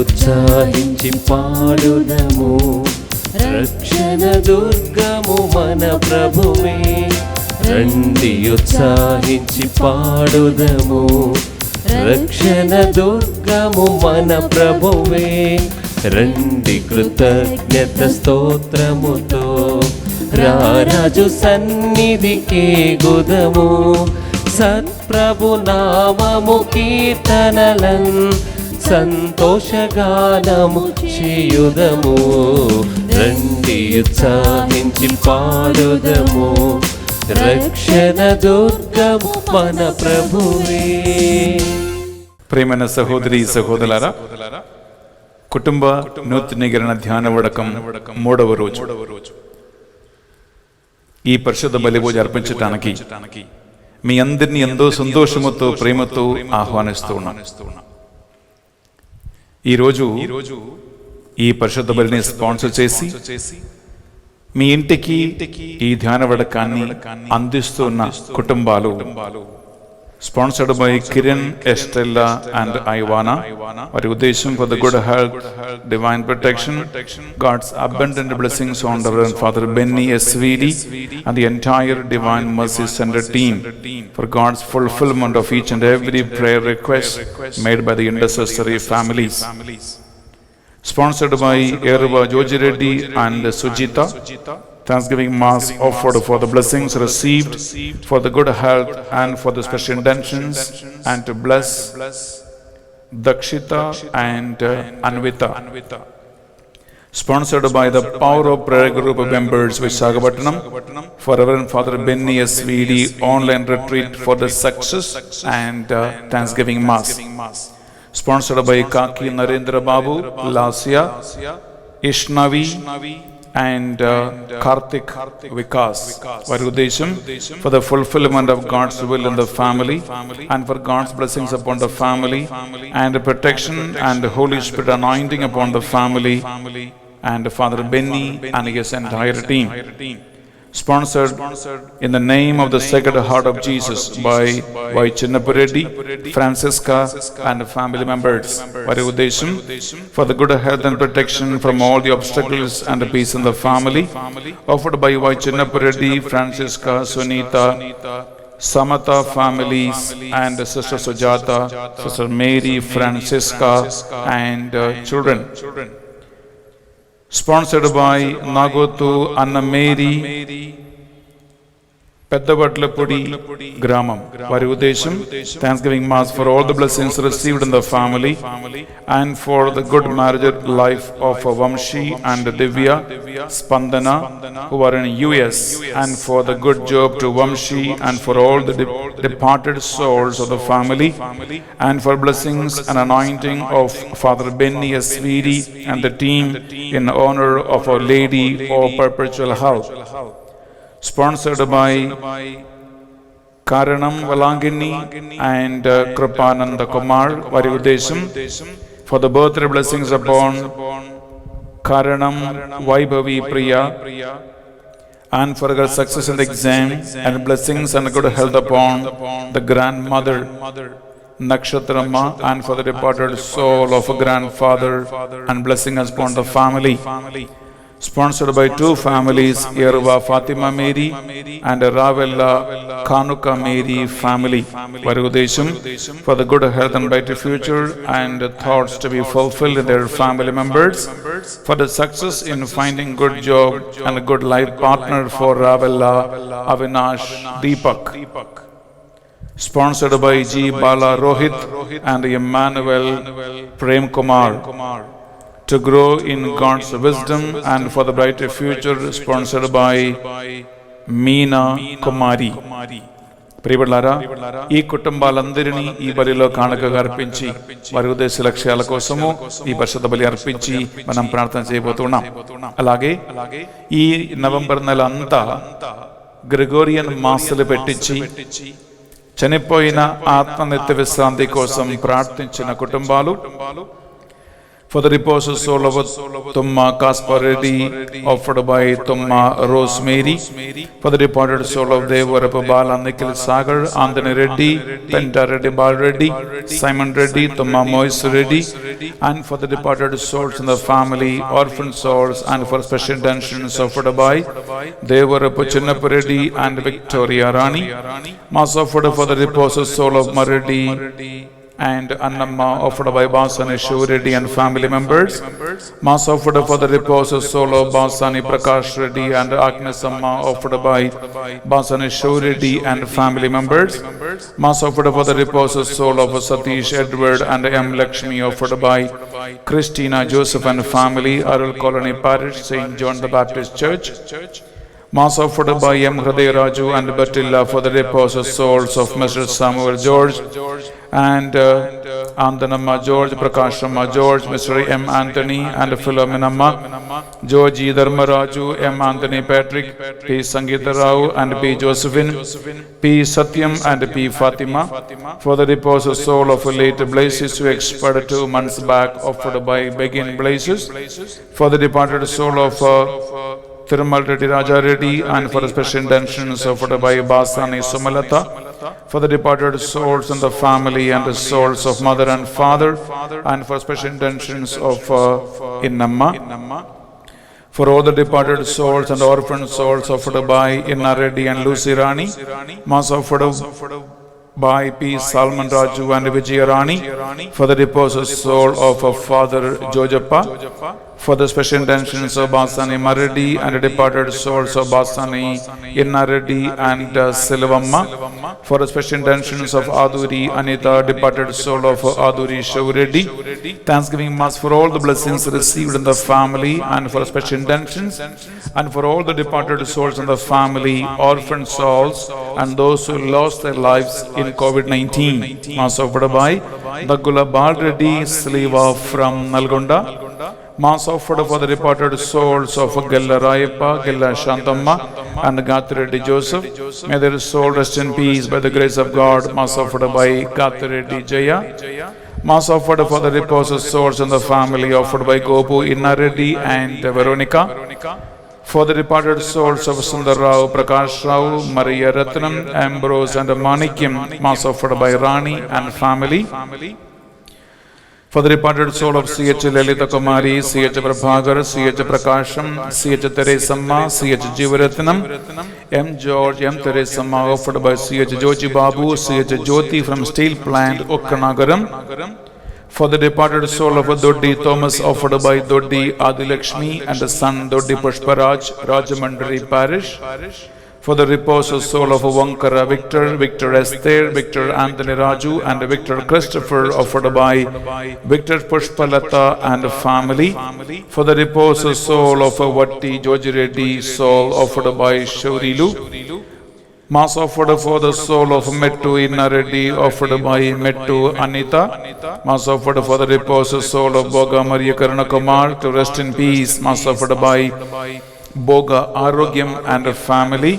ఉత్సాహించి పాడుదము, రక్షణ దుర్గము మన ప్రభువే. రండి ఉత్సాహించి పాడుదము, రక్షణ దుర్గము మన ప్రభువే. రండి కృతజ్ఞత స్తోత్రముతో రారాజు సన్నిధికి గుదము, సత్ప్రభు నామము కీర్తనలన్ సంతోషగానము చేయుదము. రండి ఉత్సాహించి పాడుదము, రక్షణ దుర్గము మన ప్రభువే. ప్రియమైన సహోదరి సహోదరులారా, కుటుంబ నూతనీకరణ ధ్యాన వడకం 3వ రోజు. ఈ పరిశుద్ధ బలి పూజ అర్పించటానికి మీ అందరినీ ఎంతో సంతోషముతో ప్రేమతో ఆహ్వానిస్తూ ఉన్నాను. ఈరోజు ఈ పరిశుద్ధ బలిని స్పాన్సర్ చేసి మీ ఇంటికి ఈ ధ్యాన వడకాన్ని అందిస్తున్న కుటుంబాలు sponsored by Kiran, Estella and Ivana. Our uddesham for the good health, divine protection, God's abundant blessings on the Reverend Father Benny SVD and the entire Divine Mercy Center team for God's fulfillment of each and every prayer request made by the intercessory families. Sponsored by Erva Joji Reddy and Sujita. Thanksgiving Mass offered for the blessings received, for the good health and for the special intentions, and to bless Dakshita and Anvita. Sponsored by the Power of Prayer Group members Visakhapatnam for Reverend Father Benny SVD online retreat for the success and Thanksgiving Mass. Sponsored by Kaki Narendra Babu, Lasya, Ishnavi and Karthik Vikas. Varudesham for the fulfillment of God's will in the family and for God's blessings upon the family and protection and the Holy Spirit anointing upon the family and Father Benny and his entire team. Sponsored in the name of the Sacred Heart of Jesus by Chinnapureddy, Francisca and family members. Varudesham for the good health and protection from all the obstacles and peace in the family. Offered by Chinnapureddy, Francisca, Sunita, Samatha families and Sister Sujata, Sister Mary, Francisca and children. Sponsored by Nagotu Anna Mary, Peddavatlapudi Gramam. Varudesham Thanksgiving Mass for all the blessings received in the family and for the good marriage life of Vamshi and Divya Spandana who are in US, and for the good job to Vamshi and for all the departed souls of the family, and for blessings and anointing of Father Benny SVD and the team in honor of Our Lady of Perpetual Health. Sponsored by Karanam Valangini and Kripananda Kumar. Varudesham for the birthday blessings upon Karanam Vaibhavi Priya and for her success in the exam and blessings and good health upon the grandmother Nakshatrama and for the departed soul of a grandfather and blessing upon the family. Sponsored by two families, Yerva Fatima Mary and Ravella Kanuka Mary family. Varudesham for the good health and bright future and thoughts to be fulfilled in their family members, for the success in finding good job and a good life partner for Ravella Avinash Deepak. Sponsored by G. Bala Rohit and Emmanuel Prem Kumar. To grow in God's wisdom and for the brighter future, sponsored by Meena Kumari. ప్రియబిడ్డలారా, ఈ కుటుంబాలందరినీ ఈ బలిలో కానుకగా అర్పించి వారి ఉద్దేశ లక్ష్యాల కోసము ఈ పరిశుద్ధ బలి అర్పించి మనం ప్రార్థన చేయబోతున్నాం. అలాగే ఈ నవంబర్ నెల అంతా గ్రెగోరియన్ మాసలు పెట్టించి చనిపోయిన ఆత్మ నిత్య విశ్రాంతి కోసం ప్రార్థించిన కుటుంబాలు, For the reposed soul of Tumma Kaspar Reddy, offered by Tumma Rosemary. For the departed soul of Devarappa Bala Nikhil Sagar, Anthony Reddy, Penta Reddy Bal Reddy, Simon Reddy, Tumma Moise Reddy, and for the departed souls in the family, orphan souls, and for special intentions offered by Devarappa Chinnappa Reddy and Victoria Rani. Mass offered for the reposed soul of Mareddy and Annamma, offered by Basani Reddy and family members. Mass offered for the reposed soul of Basani Prakash Reddy and Agnes Amma, offered by Basani Reddy and family members. Mass offered for the reposed soul of Satish Edward and M. Lakshmi, offered by Christina Joseph and family, Aral Colony Parish, St. John the Baptist Church. Mass offered by M. Hriday Raju and Batilla for the reposed souls of Mr. Samuel George and Andanamma George, Prakashamma George, Mr. M. Anthony and Philomenamma, George E. Dharmaraju, M. Anthony Patrick, P. Sangeeta Rao and P. Josephine, P. Satyam and P. Fatima. For the reposed soul of late Blazes, who expired 2 months back, offered by Begin Blazes. For the departed soul of Thirumal Reddy Raja Reddy, and for special intentions offered by Basani Sumalata. For the departed souls in the family and the souls of mother and father, and for special intentions of Innamma. For all the departed souls and orphan souls offered by Inna Reddy and Lucy Rani. Mass offered by P. Salman Raju and Vijaya Rani. For the reposed soul of Father Jojappa. For the special intentions of Basani Mareddy and the departed souls of Basani Inna Reddy and Silvamma. For the special intentions of Aduri Anita, departed soul of Aduri Shivreddy. Thanksgiving Mass for all the blessings received in the family and for special intentions, and for all the departed souls in the family, orphan souls, and those who lost their lives in COVID-19. Mass offered by Dagula Bal Reddy Sliva from Nalgonda. Mass offered for the departed souls of Gella Rayappa, Gella Shantamma, and Gathreddy Joseph. May their soul rest in peace by the grace of God. Mass offered by Gathreddy Jaya. Mass offered for the reposed souls in the family, offered by Gopu Inna Reddy and Veronica. For the departed souls of Sundar Rao, Prakash Rao, Maria Ratnam, Ambrose and Manikyam, Mass offered by Rani and family. For the departed soul of C.H. Lalita Kumari, C.H. Prabhagar, C.H. Prakasham, C.H. Teresamma, C.H. Jivaratnam, M. George, M. Teresamma, offered by C.H. Joji Babu, C.H. Jyoti from Steel Plant, Ukkanagaram. For the departed soul of Doddi Thomas, offered by Doddi Adilakshmi and the son Doddi Pushparaj, Rajamandri Parish. For the reposed soul of Vankara Victor, Victor Esther, Victor Anthony Raju and Victor Christopher, offered by Victor Pushpalata and family. For the reposed soul of Vatti Joji Reddy, soul offered by Shaurilu. Mass offered for the soul of Mettu Inna Reddy, offered by Mettu Anita. Mass offered for the reposed soul of Boga Maria Karanakumar to rest in peace. Mass offered by Boga Arogyam and family,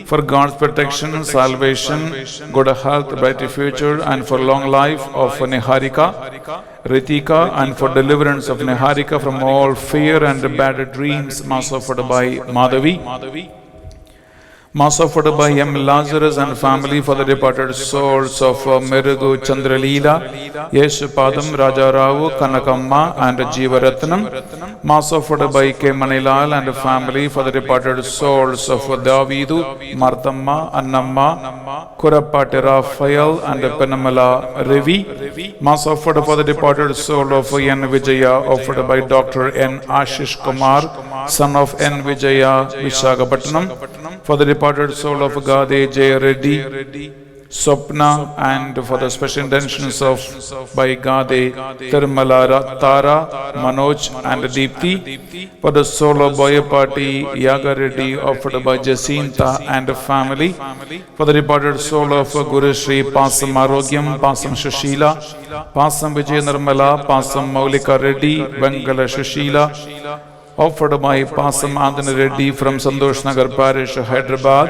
for God's protection, salvation, good health, bright future, and for long life of Niharika, Ritika, and for deliverance of Niharika from all fear and bad dreams. Mass offered by Madhavi. Mass offered by M. Lazarus and family for the departed souls of Merugu Chandraleela, Yeshupadam, Raja Rao, Kanakamma and Jivaratnam. Mass offered by K. Manilal and family for the departed souls of Davidu, Marthamma, Annamma, Kurapati Raphael and Penamala Revi. Mass offered for the departed soul of N. Vijaya, offered by Dr. N. Ashish Kumar, son of N. Vijaya, Visakhapatnam. For the departed soul of Gade J. Reddy, Swapna, and for the special intentions of by Gade, Tirmala Tara, Manoj and Deepthi. For the soul of Boyapati Yaga Reddy, offered by Jacinta and family. For the departed soul of Guru Shri Pasam Arogyam, Pasam Shushila, Pasam Vijay Nirmala, Pasam Maulika Reddy, Bengala Shushila, offered by Pasam Anthony Reddy from Santosh Nagar Parish, Hyderabad.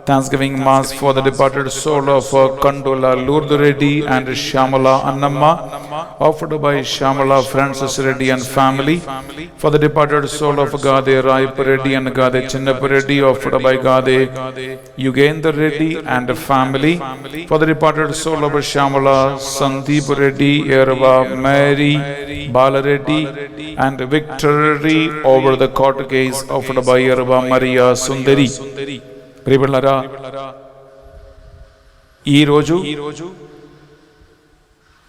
Thanksgiving Mass for the departed soul of Kandula Lourdes Reddy and Shyamala Annamma, offered by Shyamala Francis Reddy and family. For the departed soul of Gade Raip Reddy and Gade Chinnappa Reddy, offered by Gade Yugendra Reddy and family. For the departed soul of Shyamala Sandeep Reddy, Erava Mary Bala Reddy and victory over the court case, offered by Erava Maria Sundari. ప్రియబిడ్డలారా, ఈరోజు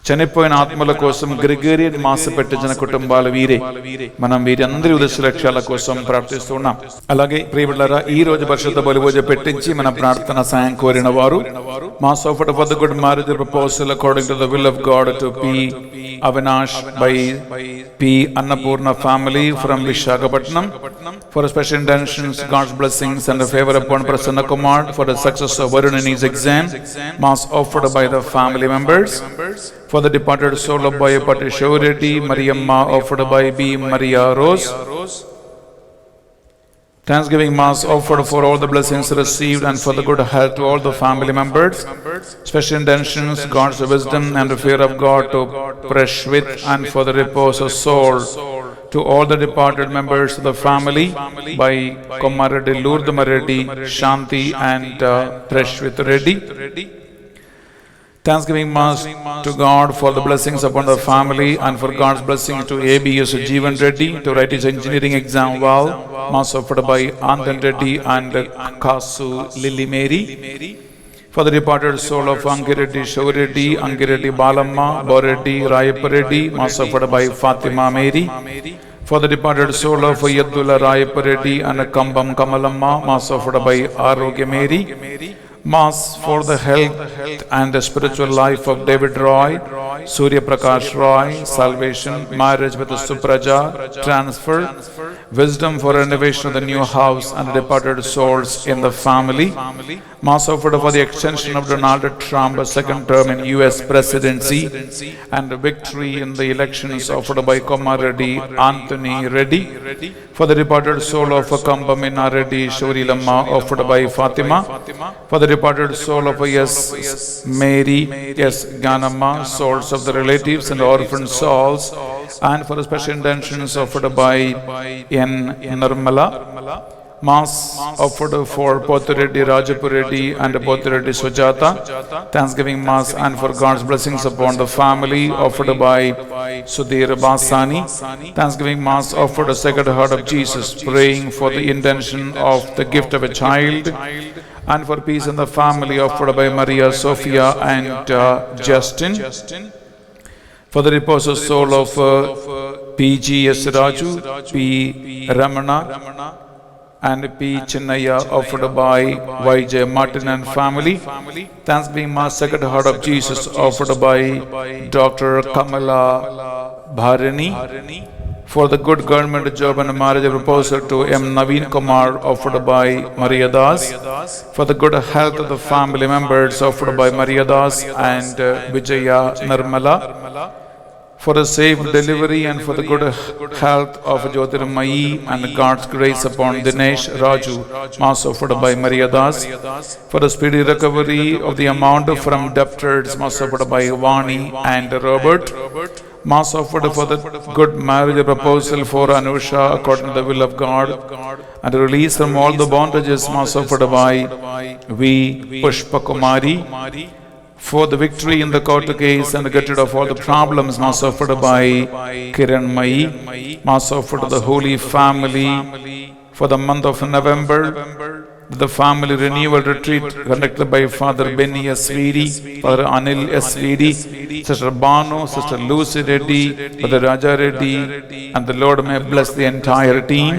చనిపోయిన ఆత్మల కోసం Gregorian మాస పెట్టించిన కుటుంబాలు వీరే. మనం వీరందరి ఉద్దేశ లక్ష్యాల కోసం ప్రార్థిస్తూ ఉన్నాం. అలాగే ప్రియబిడ్డలారా, ఈ రోజు పరిశుద్ధ బలిభోజ పెట్టించి మన ప్రార్థన సాయం కోరిన వారు mass offered for the good marriage proposal according to the will of God to P Avinash by P. Annapurna family from Vishakhapatnam. For special intentions, God's blessings and favor upon Prasanna Kumar for the success of Varun in his exam. Mass offered by the family members. For the departed soul of Boyapati Shivreddy, Mariamma offered by B. Maria Rose. Thanksgiving Mass offered for all the blessings received and for the good health to all the family members. Special intentions, God's wisdom and the fear of God to Prashvit and for the repose of soul to all the departed members of the family by Komareddy, Lourdes Reddy, Shanti and Prashvit Reddy. Thanksgiving Mass to God for the blessings upon the family and for God's blessing to ABS Jeevan Reddy to write his engineering exam well. Mass offered by Andan Reddy and Kasu Lily Mary. For the departed soul of Angireddy Shivreddy, Angireddy Balamma, Boreddy, Rayappa Reddy, Mass offered by Fatima Mary. For the departed soul of Yaddula Rayappa Reddy and Kambam Kamalamma, Mass offered by Arogya Mary. Mass for the health and the spiritual life of David Roy, Surya Prakash Roy, salvation, marriage with Supraja, transfer, wisdom for renovation of the new house and the departed souls in the family. Mass offered for the extension of Donald Trump's second term in US presidency and victory in the elections offered by Komareddy Anthony Reddy. For the departed soul of Kambamina Reddy Shurilamma offered by Fatima. For the departed soul of S. Mary, S. Ganamma, souls of the relatives and orphan souls, and for the special intentions offered by N. Nirmala. Mass offered for Pothureddy Rajapureddy and Pothureddy Sujata. Thanksgiving Mass and for God's blessings upon the family offered by Sudhir Basani. Thanksgiving Mass offered a Sacred Heart of Jesus, praying for the intention of the gift of a child and for peace in the family offered by Maria Sophia and Justin. For the repose of soul of P.G.S. Raju, P. Ramana and P. Chinnaya offered by Y.J. Martin and family. Thanksgiving Mass Sacred Heart of Jesus offered by Dr. Kamala Bharani. For the good government job and marriage proposal to M. Naveen Kumar offered by Maria Das. For the good health of the family members offered by Maria Das and Vijaya Nirmala. For a safe delivery and for the good health of Jyotirmayi and God's grace upon Dinesh Raju, Mass offered by Maria Das. For a speedy recovery of the amount from debtors, Mass offered by Vani and Robert. Mass offered for the good marriage proposal for Anusha according to the will of God and release from all the bondages, Mass offered by V. Pushpa Kumari. For the victory in the court case and get rid of all the problems, Mass offered by Kiran Mai. Mass offered to the Holy Family for the month of November. The family renewal retreat conducted by Father Benny S. Vidi, Father Anil S. Vidi, Sister Banu, Sister Lucy Reddy, Brother Raja Reddy, and the Lord may bless the entire team.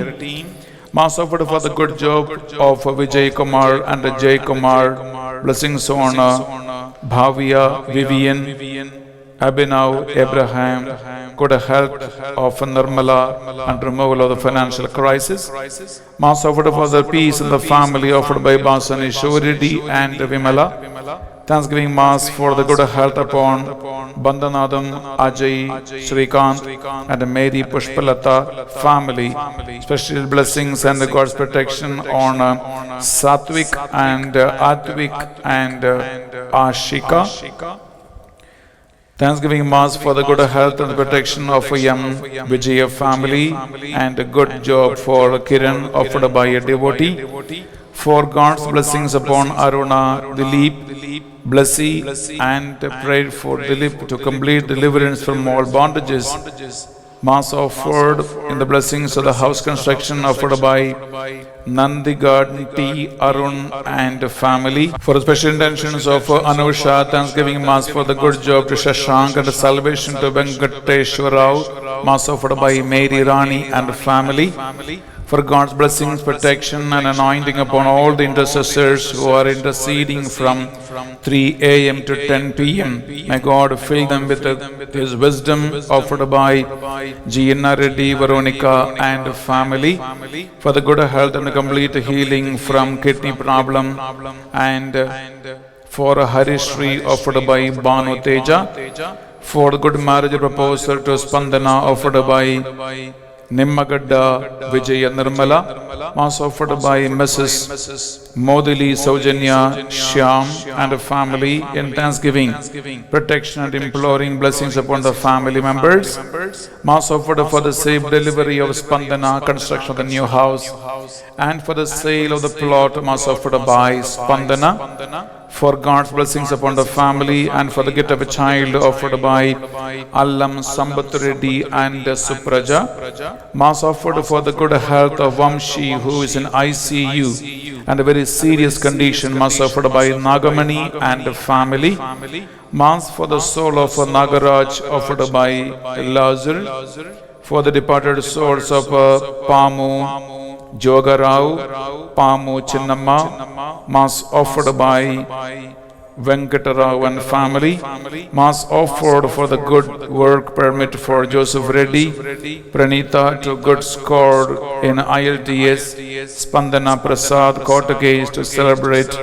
Mass offered for the good job of Vijay Kumar and Jay Kumar. Blessings on Bhavya, Vivian, Abhinav, Abraham, good health of Nirmala and removal of the financial crisis. Mass offered for the peace in the family offered by Basani Shivreddy and Vimala. Thanksgiving Mass for the good health upon Bandhanadam, Ajay, Srikant and Mary Pushpalata family. Special blessings and God's protection on Satvik and Advik and Ashika. Thanksgiving Mass for the good health and the protection of young Vijaya family and a good job for Kiran offered by a devotee. For God's blessings upon Aruna, Dilip, Blessy and prayed for Dilip to complete deliverance from all bondages. Mass offered in the blessings of the house construction offered by Nandigarden T. Arun and family. For the special intentions of Anusha, Thanksgiving Mass for the good job to Shashank and the salvation to Venkateshwar Rao. Mass offered by Mary Rani and family. For God's blessings, protection and anointing upon all the intercessors who are interceding from 3 a.m. to 10 p.m. May God fill them with His wisdom offered by G.N.R. Reddy, Veronica and family. For the good health and the complete healing from kidney problem and for Harishri offered by Banu Teja. For the good marriage proposal to Spandana offered by Nimmagadda Vijaya Nirmala. Mass offered by Mrs. Modili Saujanya Shyam and family in thanksgiving, protection and imploring blessings upon the family members. Mass offered for the safe delivery of Spandana, construction of the new house and for the sale of the plot. Mass offered by Spandana. For God's blessings upon the family and for the gift of a child offered by Allam Sambat Reddy and Supraja. Mass offered for the good health of Vamshi who is in ICU and a very serious condition. Mass offered by Nagamani and family. Mass for the soul of Nagaraj offered by Lazar. For the departed souls of Pamu Jogarao, Pamu Chinnamma. Mass offered by Venkatarao and family. Mass offered for the good work permit for Joseph Reddy, Pranita to good score in ILTS, Spandana Prasad court case to celebrate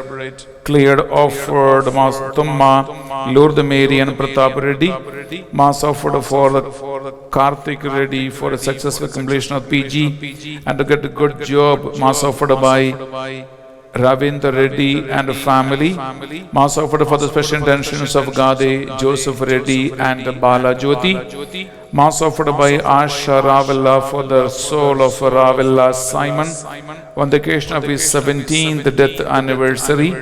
cleared offered. Mass Tumma, Lourdes Mary and Pratap Reddy. Mass offered for the Karthik Reddy for a successful completion of PG and to get a good job. Mass offered by Ravindra Reddy and family. Mass offered for the special intentions of Gade, Joseph Reddy and Bala Jyoti. Mass offered by Asha Ravella for the soul of Ravella Simon on the occasion of his 17th death anniversary.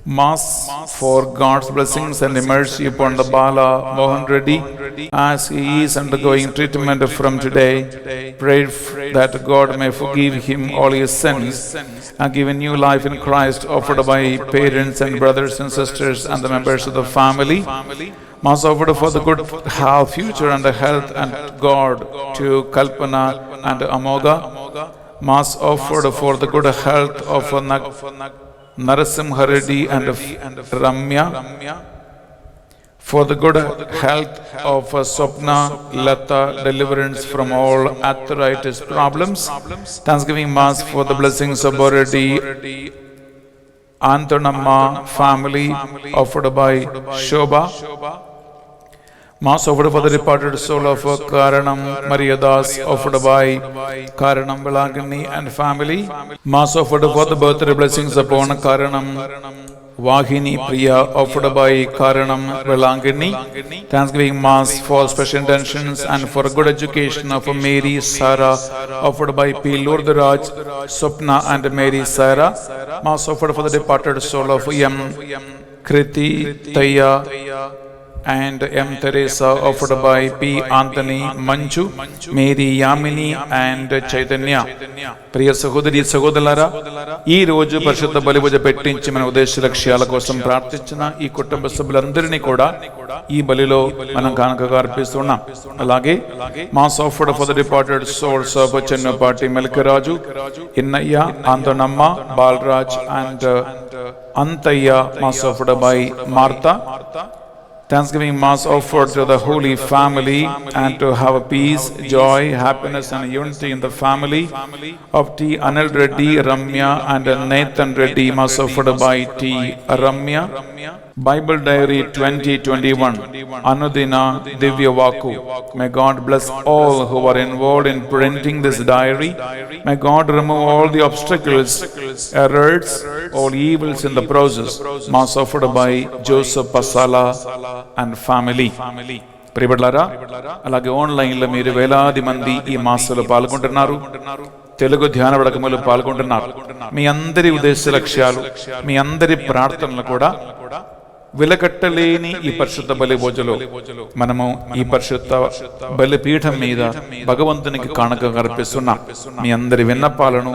Mass for God's blessings and mercy upon the Bala Mohan Reddy as he is undergoing treatment from today. Pray that God may forgive him all his sins and give a new life in Christ offered by parents and brothers and sisters and the members of the family. Mass offered for the good future and the health and God to Kalpana and Amoga. Mass offered for the good health of Narasimha Reddy and Ramya. For the good health of Swapna Lata, deliverance from all arthritis problems. Thanksgiving Mass for the blessings of Boredi Antonamma family offered by Shobha. Mass offered for the departed soul of Karanam Mariadas offered by Karanam Velagini and family. Mass offered for the birthday blessings upon Karanam Vahini Priya offered by Karanam Velagini. Thanksgiving Mass for special intentions and for good education of Mary Sarah offered by P. Lourdes Swapna and Mary Sarah. Mass offered for the departed soul of M. Kriti Taya and M. Teresa offered by P. Anthony Manchu, Mary Yamini and Chaitanya. ప్రియ సహోదరి సహోదరులారా, ఈ రోజు పరిశుద్ధ బలిభుజ పెట్టించి మన ఉద్దేశ లక్ష్యాల కోసం ప్రార్థించిన ఈ కుటుంబ సభ్యులందరినీ కూడా ఈ బలిలో మనం కానుకగా అర్పిస్తున్నాం. అలాగే mass offered for the departed souls of Chennapati Melakaraju, Innaiah, Anthonamma, Balaraj and Antaiah. Mass offered by Martha. Thanksgiving Mass offered to the Holy Family and to have peace, joy, happiness and unity in the family of T. Anil Reddy, Ramya and Nathan Reddy, Mass offered by T. Ramya. Bible Diary 2021, Anudina Divya Vaku. May God bless all who are involved in printing this diary. May God remove all the obstacles, errors, all evils in the process. Mass offered by Joseph Pasala and family. ప్రియబిడ్డలారా, అలాగే ఆన్లైన్లో మీరు వేలాది మంది ఈ మాసంలో పాల్గొంటున్నారు. తెలుగు ధ్యాన వడకములు పాల్గొంటున్నారు. మీ అందరి ఉద్దేశ లక్ష్యాలు, మీ అందరి ప్రార్థనలు కూడా వెలకట్టలేని ఈ పరిశుద్ధ బలి భోజలో మనము ఈ పరిశుద్ధ బలిపీఠం మీద భగవంతునికి కానుక అర్పిస్తున్నాం. మీ అందరి విన్నపాలను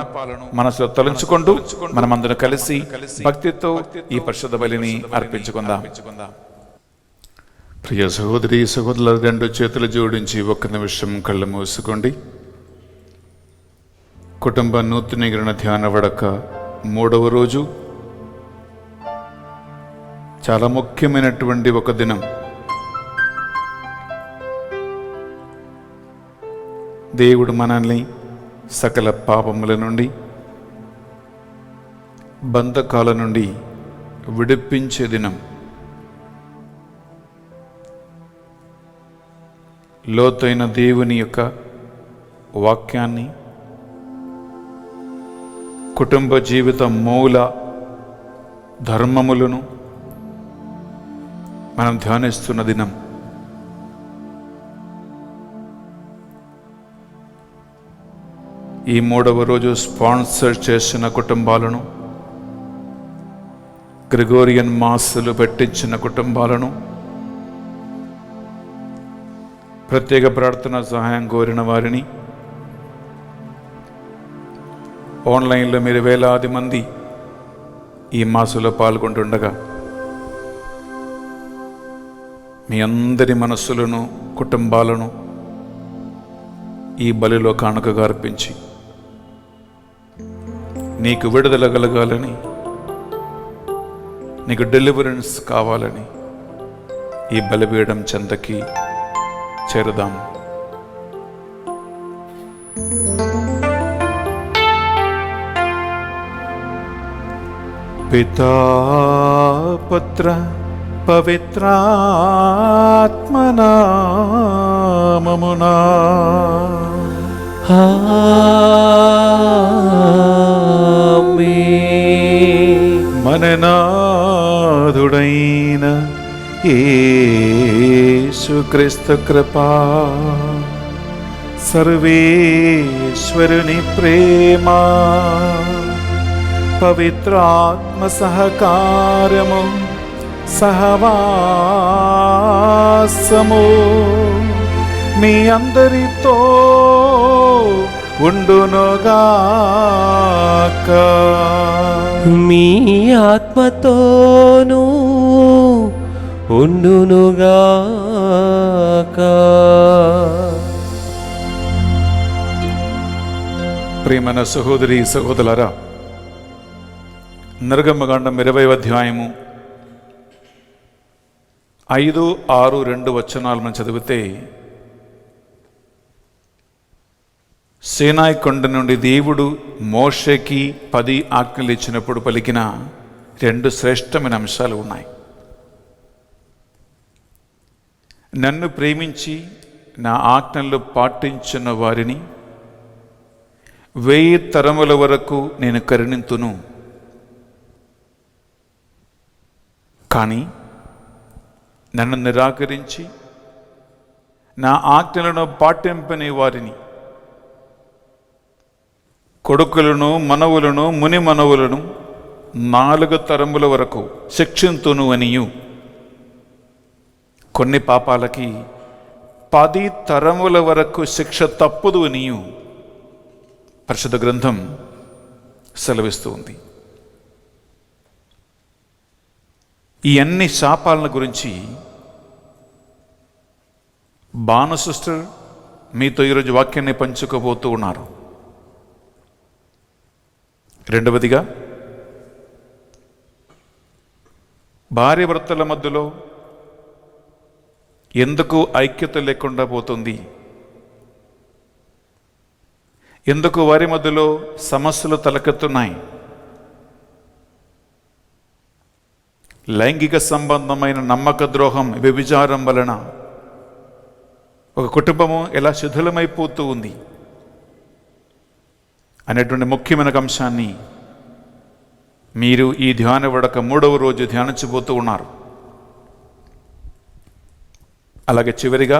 మనసులో తలంచుకుంటూ మనమందరం కలిసి భక్తితో ఈ పరిశుద్ధ బలిని అర్పించుకుందాం. ప్రియ సహోదరి సహోదరుల, రెండు చేతులు జోడించి ఒక్క నిమిషం కళ్ళు మూసుకోండి. కుటుంబ నూతనీకరణ ధ్యాన వడక 3వ రోజు, చాలా ముఖ్యమైనటువంటి ఒక దినం. దేవుడు మనల్ని సకల పాపముల నుండి, బంధకాల నుండి విడిపించే దినం. లోతైన దేవుని యొక్క వాక్యాన్ని, కుటుంబ జీవిత మూల ధర్మములను మనం ధ్యానిస్తున్న దినం. ఈ 3వ రోజు స్పాన్సర్ చేసిన కుటుంబాలను, గ్రెగోరియన్ మాస్లు పెట్టించిన కుటుంబాలను, ప్రత్యేక ప్రార్థన సహాయం కోరిన వారిని, ఆన్లైన్లో మీరు వేలాది మంది ఈ మాసంలో పాల్గొంటుండగా మీ అందరి మనస్సులను, కుటుంబాలను ఈ బలిలో కానుకగా అర్పించి నీకు విడుదల కలగాలని, నీకు డెలివరెన్స్ కావాలని ఈ బలిపీఠం చెంతకి చేరుదాం. పితా పుత్ర పవిత్రాత్మనామమునా ఆమేన్. మననాథుడైన యేసుక్రీస్తు కృపా, సర్వేశ్వరుని ప్రేమ, పవిత్రాత్మ సహకారము, సహవాసము మీ అందరితో ఉండునుగాక. మీ ఆత్మతోనూ ఉండునుగాక. ప్రియమైన సహోదరి సహోదరులారా, నిర్గమకాండం 20వ అధ్యాయము 5, 6, 2 వచనాలు మనం చదివితే, సీనాయి కొండ నుండి దేవుడు మోషేకి 10 ఆజ్ఞలు ఇచ్చినప్పుడు పలికిన 2 శ్రేష్టమైన అంశాలు ఉన్నాయి. నన్ను ప్రేమించి నా ఆజ్ఞలు పాటించిన వారిని 1000 తరముల వరకు నేను కరుణింతును. కానీ నన్ను నిరాకరించి నా ఆజ్ఞలను పాటింపని వారిని, కొడుకులను, మనవులను, ముని మనవులను 4 తరముల వరకు శిక్షింతును అనియు, కొన్ని పాపాలకి 10 తరముల వరకు శిక్ష తప్పదు అనియు పరిశుద్ధ గ్రంథం సెలవిస్తూ ఉంది. ఈ అన్ని శాపాలను గురించి బాను సిస్టర్ మీతో ఈరోజు వాక్యాన్ని పంచుకోబోతూ ఉన్నారు. రెండవదిగా, భార్య భర్తల మధ్యలో ఎందుకు ఐక్యత లేకుండా పోతుంది? ఎందుకు వారి మధ్యలో సమస్యలు తలకెత్తున్నాయి? లైంగిక సంబంధమైన నమ్మక ద్రోహం, వ్యభిచారం వలన ఒక కుటుంబము ఎలా శిథిలమైపోతూ ఉంది అనేటువంటి ముఖ్యమైన అంశాన్ని మీరు ఈ ధ్యాన వడక 3వ రోజు ధ్యానించబోతూ ఉన్నారు. అలాగే చివరిగా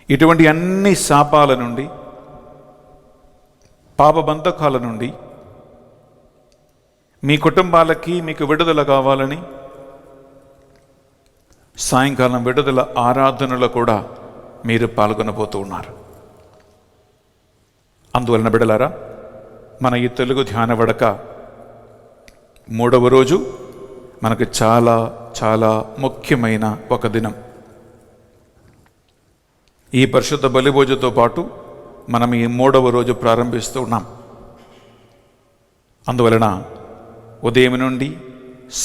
ఇటువంటి అన్ని శాపాల నుండి, పాపబంధకాల నుండి మీ కుటుంబాలకి మీకు విడుదల కావాలని సాయంకాలం విడుదల ఆరాధనలో కూడా మీరు పాల్గొనబోతూ ఉన్నారు. అందువలన బిడ్డలారా, మన ఈ తెలుగు ధ్యాన వడక 3వ రోజు మనకు చాలా చాలా ముఖ్యమైన ఒక దినం. ఈ పరిశుద్ధ బలిభోజతో పాటు మనం ఈ 3వ రోజు ప్రారంభిస్తూ ఉన్నాం. అందువలన ఉదయం నుండి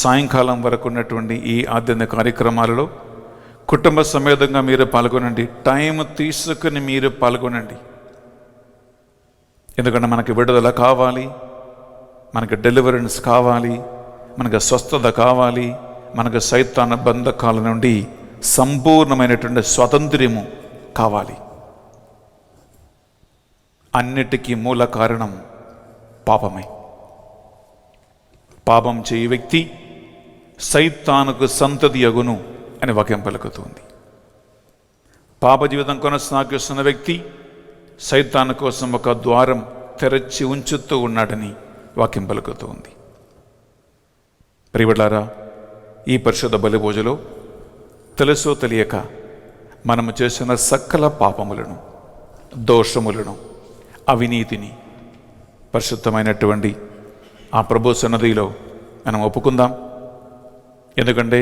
సాయంకాలం వరకు ఉన్నటువంటి ఈ ఆధ్యాత్మిక కార్యక్రమాలలో కుటుంబ సమేతంగా మీరు పాల్గొనండి. టైం తీసుకుని మీరు పాల్గొనండి. ఎందుకంటే మనకి విడుదల కావాలి, మనకు డెలివరెన్స్ కావాలి, మనకు స్వస్థత కావాలి, మనకు సైతాన బంధకాల నుండి సంపూర్ణమైనటువంటి స్వాతంత్ర్యము కావాలి. అన్నిటికీ మూల కారణం పాపమే. పాపం చేయి వ్యక్తి సైతానుకు సంతతి అగును అని వాక్యం పలుకుతుంది. పాప జీవితం కొనసాగిస్తున్న వ్యక్తి సైతాను కోసం ఒక ద్వారం తెరచి ఉంచుతూ ఉన్నాడని వాక్యం పలుకుతుంది. ప్రియబిడ్డలారా, ఈ పరిశుద్ధ బలిభోజలో తెలుసో తెలియక మనము చేసిన సకల పాపములను, దోషములను, అవినీతిని పరిశుద్ధమైనటువంటి ఆ ప్రభు సన్నదిలో మనం ఒప్పుకుందాం. ఎందుకంటే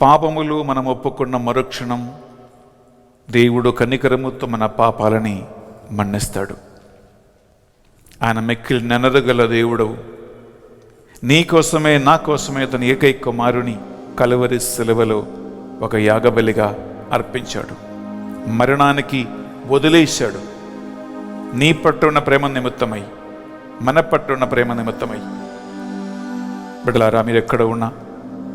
పాపములు మనం ఒప్పుకున్న మరుక్షణం దేవుడు కనికరముతో మన పాపాలని మన్నిస్తాడు. ఆయన మెక్కిలి నెనరగల దేవుడు. నీ కోసమే, నా కోసమే తన ఏకైక కుమారుని కలువరి శిలువలో ఒక యాగబలిగా అర్పించాడు. మరణానికి వదిలేశాడు. నీ పట్టున్న ప్రేమ నిమిత్తమై, మన పట్టున్న ప్రేమ నిమిత్తమై. బిడ్డలారా, మీరు ఎక్కడ ఉన్నా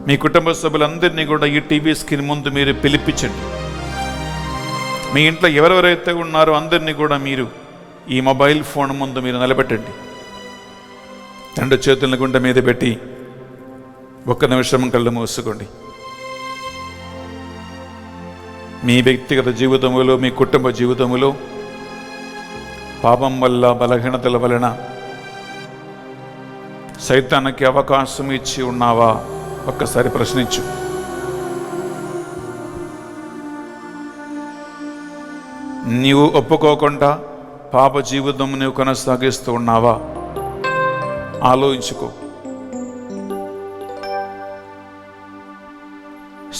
మీ కుటుంబ సభ్యులందరినీ కూడా ఈ టీవీ స్క్రీన్ ముందు మీరు పిలిపించండి. మీ ఇంట్లో ఎవరెవరైతే ఉన్నారో అందరినీ కూడా మీరు ఈ మొబైల్ ఫోన్ ముందు మీరు నిలబెట్టండి. 2 చేతులను గుండె మీద పెట్టి 1 నిమిషం కళ్ళు మూసుకోండి. మీ వ్యక్తిగత జీవితములో, మీ కుటుంబ జీవితములో పాపం వల్ల, బలహీనతల వలన సైతానికి అవకాశం ఇచ్చి ఉన్నావా? ఒక్కసారి ప్రశ్నించు. నీవు ఒప్పుకోకుండా పాప జీవితం నువ్వు కొనసాగిస్తూ ఉన్నావా? ఆలోచించుకో.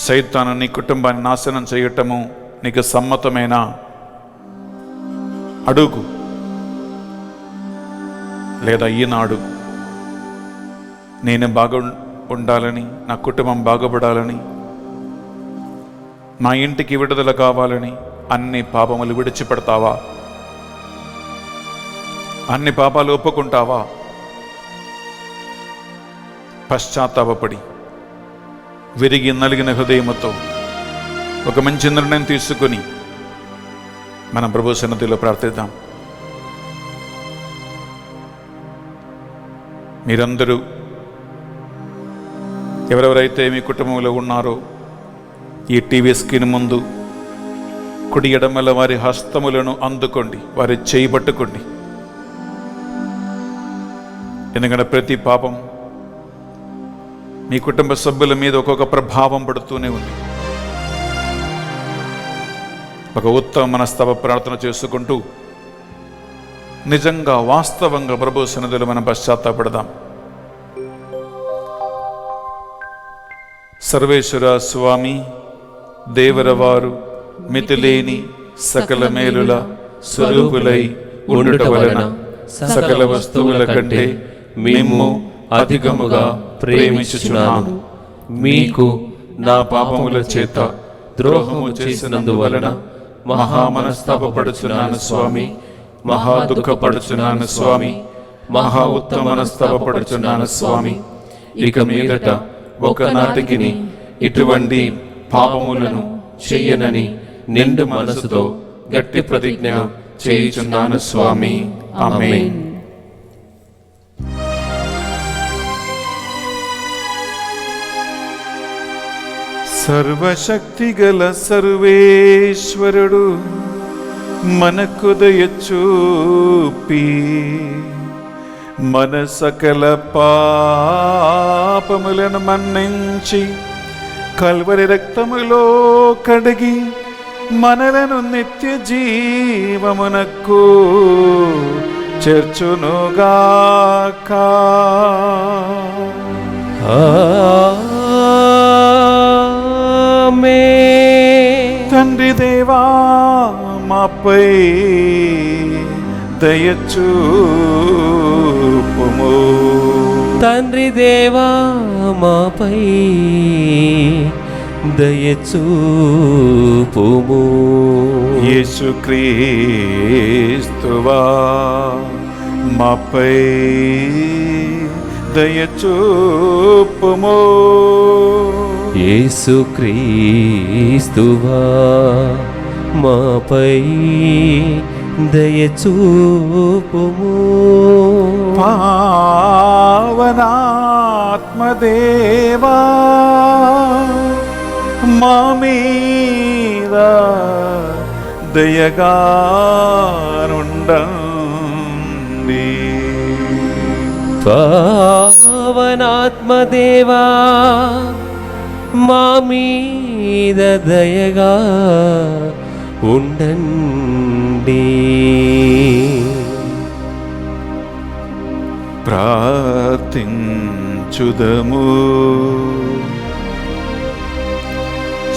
సైతాను నీ కుటుంబాన్ని నాశనం చేయటము నీకు సమ్మతమైన అడుగు, లేదా ఈనాడు నేను ఉండాలని, నా కుటుంబం బాగుపడాలని, మా ఇంటికి విడుదల కావాలని అన్ని పాపములు విడిచిపెడతావా? అన్ని పాపాలు ఒప్పుకుంటావా? పశ్చాత్తాపడి విరిగి నలిగిన హృదయముతో ఒక మంచి నిర్ణయం తీసుకుని మనం ప్రభు సన్నిధిలో ప్రార్థిద్దాం. మీరందరూ ఎవరెవరైతే మీ కుటుంబంలో ఉన్నారో ఈ టీవీ స్క్రీన్ ముందు కుడి ఎడమల వారి హస్తములను అందుకోండి, వారి చేయి పట్టుకోండి. ఎందుకంటే ప్రతి పాపం మీ కుటుంబ సభ్యుల మీద ఒక్కొక్క ప్రభావం పడుతూనే ఉంది. ఒక ఉత్తమ మనస్తవ ప్రార్థన చేసుకుంటూ నిజంగా వాస్తవంగా ప్రభు సన్నిధిలో మనం పశ్చాత్తాపడదాం. సర్వేశ్వర స్వామి, దేవరవారు మితిలేని సకల మేలుల స్వరూపులై ఉండుట వలన సకల వస్తువుల కంటే మేము అధికముగా ప్రేమించుచున్నాము. మీకు నా పాపముల చేత ద్రోహము చేసినందువలన మహా మనస్తాపపడుచున్నాను స్వామి, మహా దుఃఖపడుచున్నాను స్వామి, మహా ఉత్తమ మనస్తాపపడుచున్నాను స్వామి. ఇక మీదట ఒకనాటికిని ఇటువంటి పాపములను చెయ్యనని నిండు మనసుతో గట్టి ప్రతిజ్ఞ చేయుచున్నాను స్వామి. ఆమేన్. సర్వశక్తిగల సర్వేశ్వరుడు మనకు దయచూపి మన సకల పాపములను మన్నించి కల్వరి రక్తములో కడిగి మనలను నిత్య జీవమునకు చేర్చునుగాక. తండ్రి దేవా మాపై దయచూపుము. తండ్రి దేవా మాపై దయచూపుము. యేసుక్రీస్తువా మాపై దయచూపుము. యేసుక్రీస్తువా మాపై దయచూపుము. పావనాత్మదేవా మా మీద దయగా నుండండి. పావనాత్మదేవా మా మీద దయగా ఉండండి. ప్రార్థించుదము.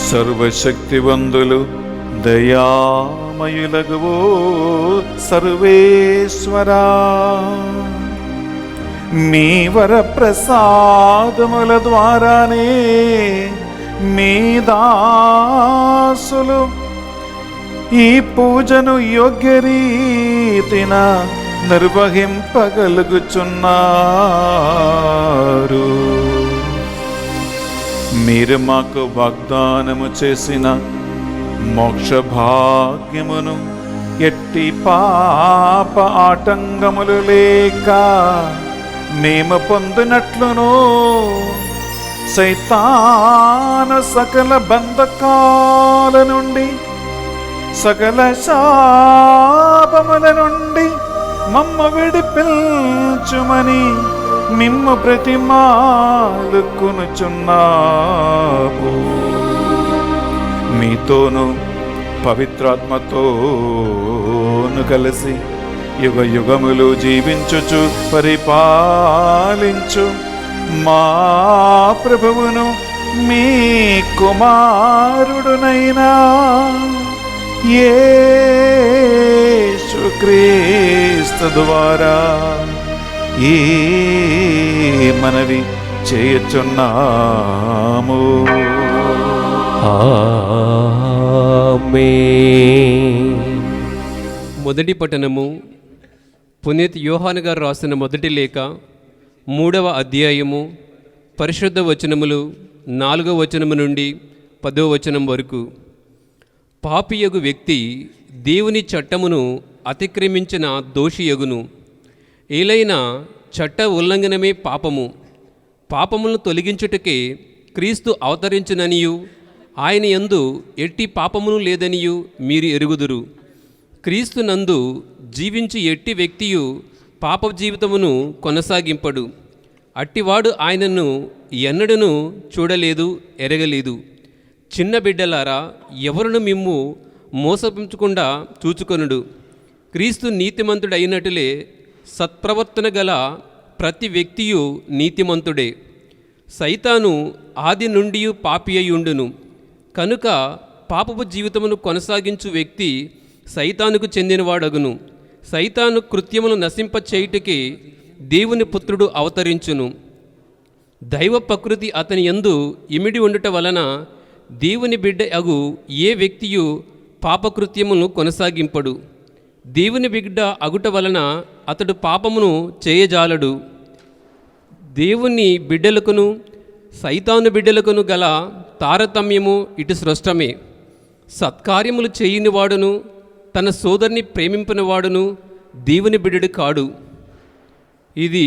సర్వశక్తివంతులు దయామయులగువో సర్వేశ్వరా, మీ వరప్రసాదముల ద్వారానే మీ దాసులు ఈ పూజను యోగ్యరీతిన నిర్వహింపగలుగుచున్నారు. మీరు మాకు వాగ్దానము చేసిన మోక్ష భాగ్యమును ఎట్టి పాప ఆటంకములు లేక మేము పొందినట్లును సైతాను సకల బంధకాల నుండి సకల శాపముల నుండి మమ్మ విడిపించుమని మిమ్ము ప్రతిమాలుకొనుచున్నాము. మీతోను పవిత్రాత్మతోను కలిసి యుగ యుగములు జీవించుచు పరిపాలించు మా ప్రభువును మీ కుమారుడునైనా యేసుక్రీస్తు ద్వారా ఈ మనవి చేయుచున్నాము. ఆమేన్. మొదటి పట్టణము పునీత్ యోహాను గారు రాసిన మొదటి లేఖ 3వ అధ్యాయము పరిశుద్ధ వచనములు 4వ వచనము నుండి 10వ వచనం వరకు. పాపియగు వ్యక్తి దేవుని చట్టమును అతిక్రమించిన దోషియగును. ఏలైనా చట్ట ఉల్లంఘనమే పాపము. పాపములను తొలగించుటకే క్రీస్తు అవతరించుననియు ఆయన యందు ఎట్టి పాపమును లేదనియు మీరు ఎరుగుదురు. క్రీస్తు నందు జీవించి ఎట్టి వ్యక్తియు పాప జీవితమును కొనసాగింపడు. అట్టివాడు ఆయనను ఎన్నడూను చూడలేదు, ఎరగలేదు. చిన్న బిడ్డలారా, ఎవరును మిమ్ము మోసపించకుండా చూచుకొనుడు. క్రీస్తు నీతిమంతుడైనట్లే సత్ప్రవర్తన గల ప్రతి వ్యక్తియు నీతిమంతుడే. సైతాను ఆది నుండి పాపి అయి ఉండును. కనుక పాపపు జీవితమును కొనసాగించు వ్యక్తి సైతానుకు చెందినవాడగును. సైతాను కృత్యమును నశింపచేయుటకే దేవుని పుత్రుడు అవతరించును. దైవ ప్రకృతి అతని యందు ఇమిడి ఉండుట వలన దేవుని బిడ్డ అగు ఏ వ్యక్తియు పాపకృత్యమును కొనసాగింపడు. దేవుని బిడ్డ అగుట వలన అతడు పాపమును చేయజాలడు. దేవుని బిడ్డలకును సైతాను బిడ్డలకును గల తారతమ్యము ఇటు స్పష్టమే. సత్కార్యములు చేయనివాడును తన సోదరుని ప్రేమింపినవాడును దేవుని బిడ్డడు కాడు. ఇది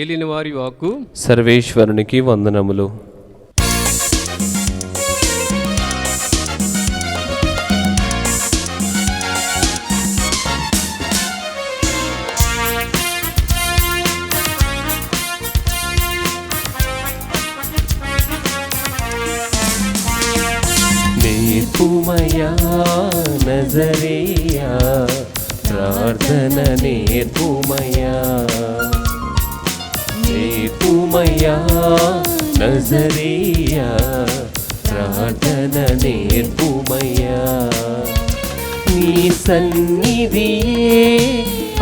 ఏలినవారి వాక్కు. సర్వేశ్వరునికి వందనములు. నేర్పుమయా నజరేయా ప్రార్థన నేర్పుమయా, నేర్పుమయా నజరేయా ప్రార్థన నేర్పుమయా. నీ సన్నిధియే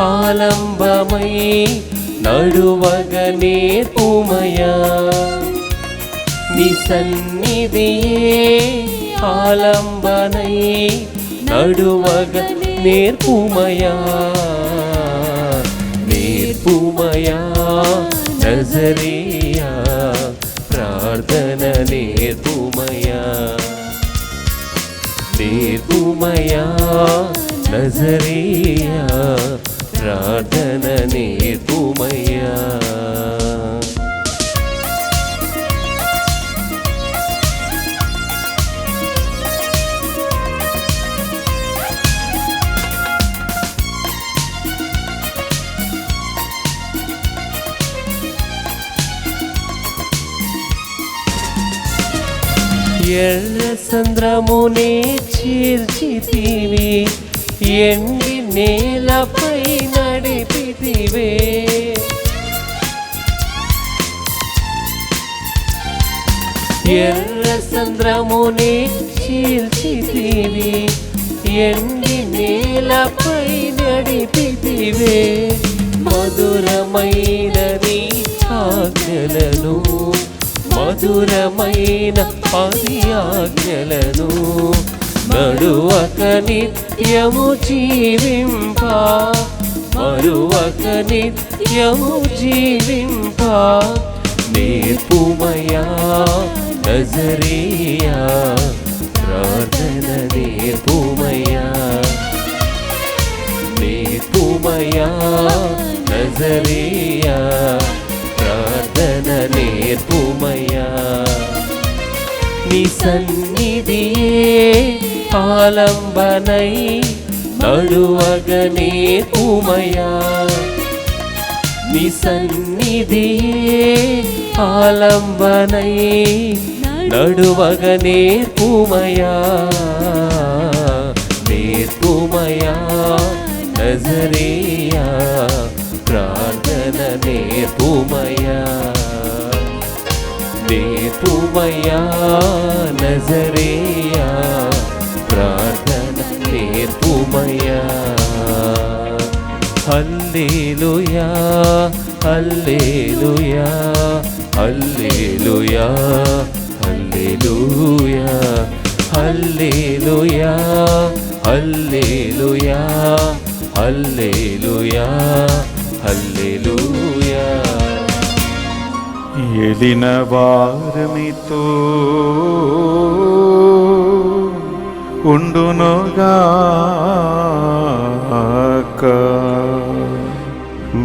ఆలంబమై నడువగ నేర్పుమయా, నీ సన్నిధియే ఆలంబనై నడువగ నేర్పుమయా, నేర్పుమయా నజరేయా ప్రార్థన నేర్పుమయా, నేర్పుమయా నజరేయా ప్రార్థన నేర్పుమయా. ఎర్ర సంద్రమునే చీల్చితివి, ఎండి నేలపై నడిపితివే. ఎర్ర సంద్రమునే చీల్చితివి, ఎండి నేలపై నడిపితివే. మధురమైన నీ ఆజ్ఞలను, మధురమైన పది ఆజ్ఞలను నడువక నిత్యము జీవింప, మరువక నిత్యము జీవింప. నేర్పుమయా నజరేయా ప్రార్థన నేర్పుమయా, నేర్పుమయా నజరేయా ప్రార్థన నేర్పుమయా. నీ సన్నిధియే ఆలంబనై నడువగ నేర్పుమయా, నీ సన్నిధియే ఆలంబనై నడువగ నేర్పుమయా, నేర్పుమయా నజరేయా ప్రార్థన నేర్పుమయా, నేర్పుమయా నజరేయా ప్రార్థన నేర్పుమయా. హల్లెలూయా హల్లెలూయా హల్లెలూయా హల్లెలూయా హల్లెలూయా హల్లెలూయా హల్లెలూయా హల్లెలూయా. ఏలిన వారమితో ఉండునుగాక,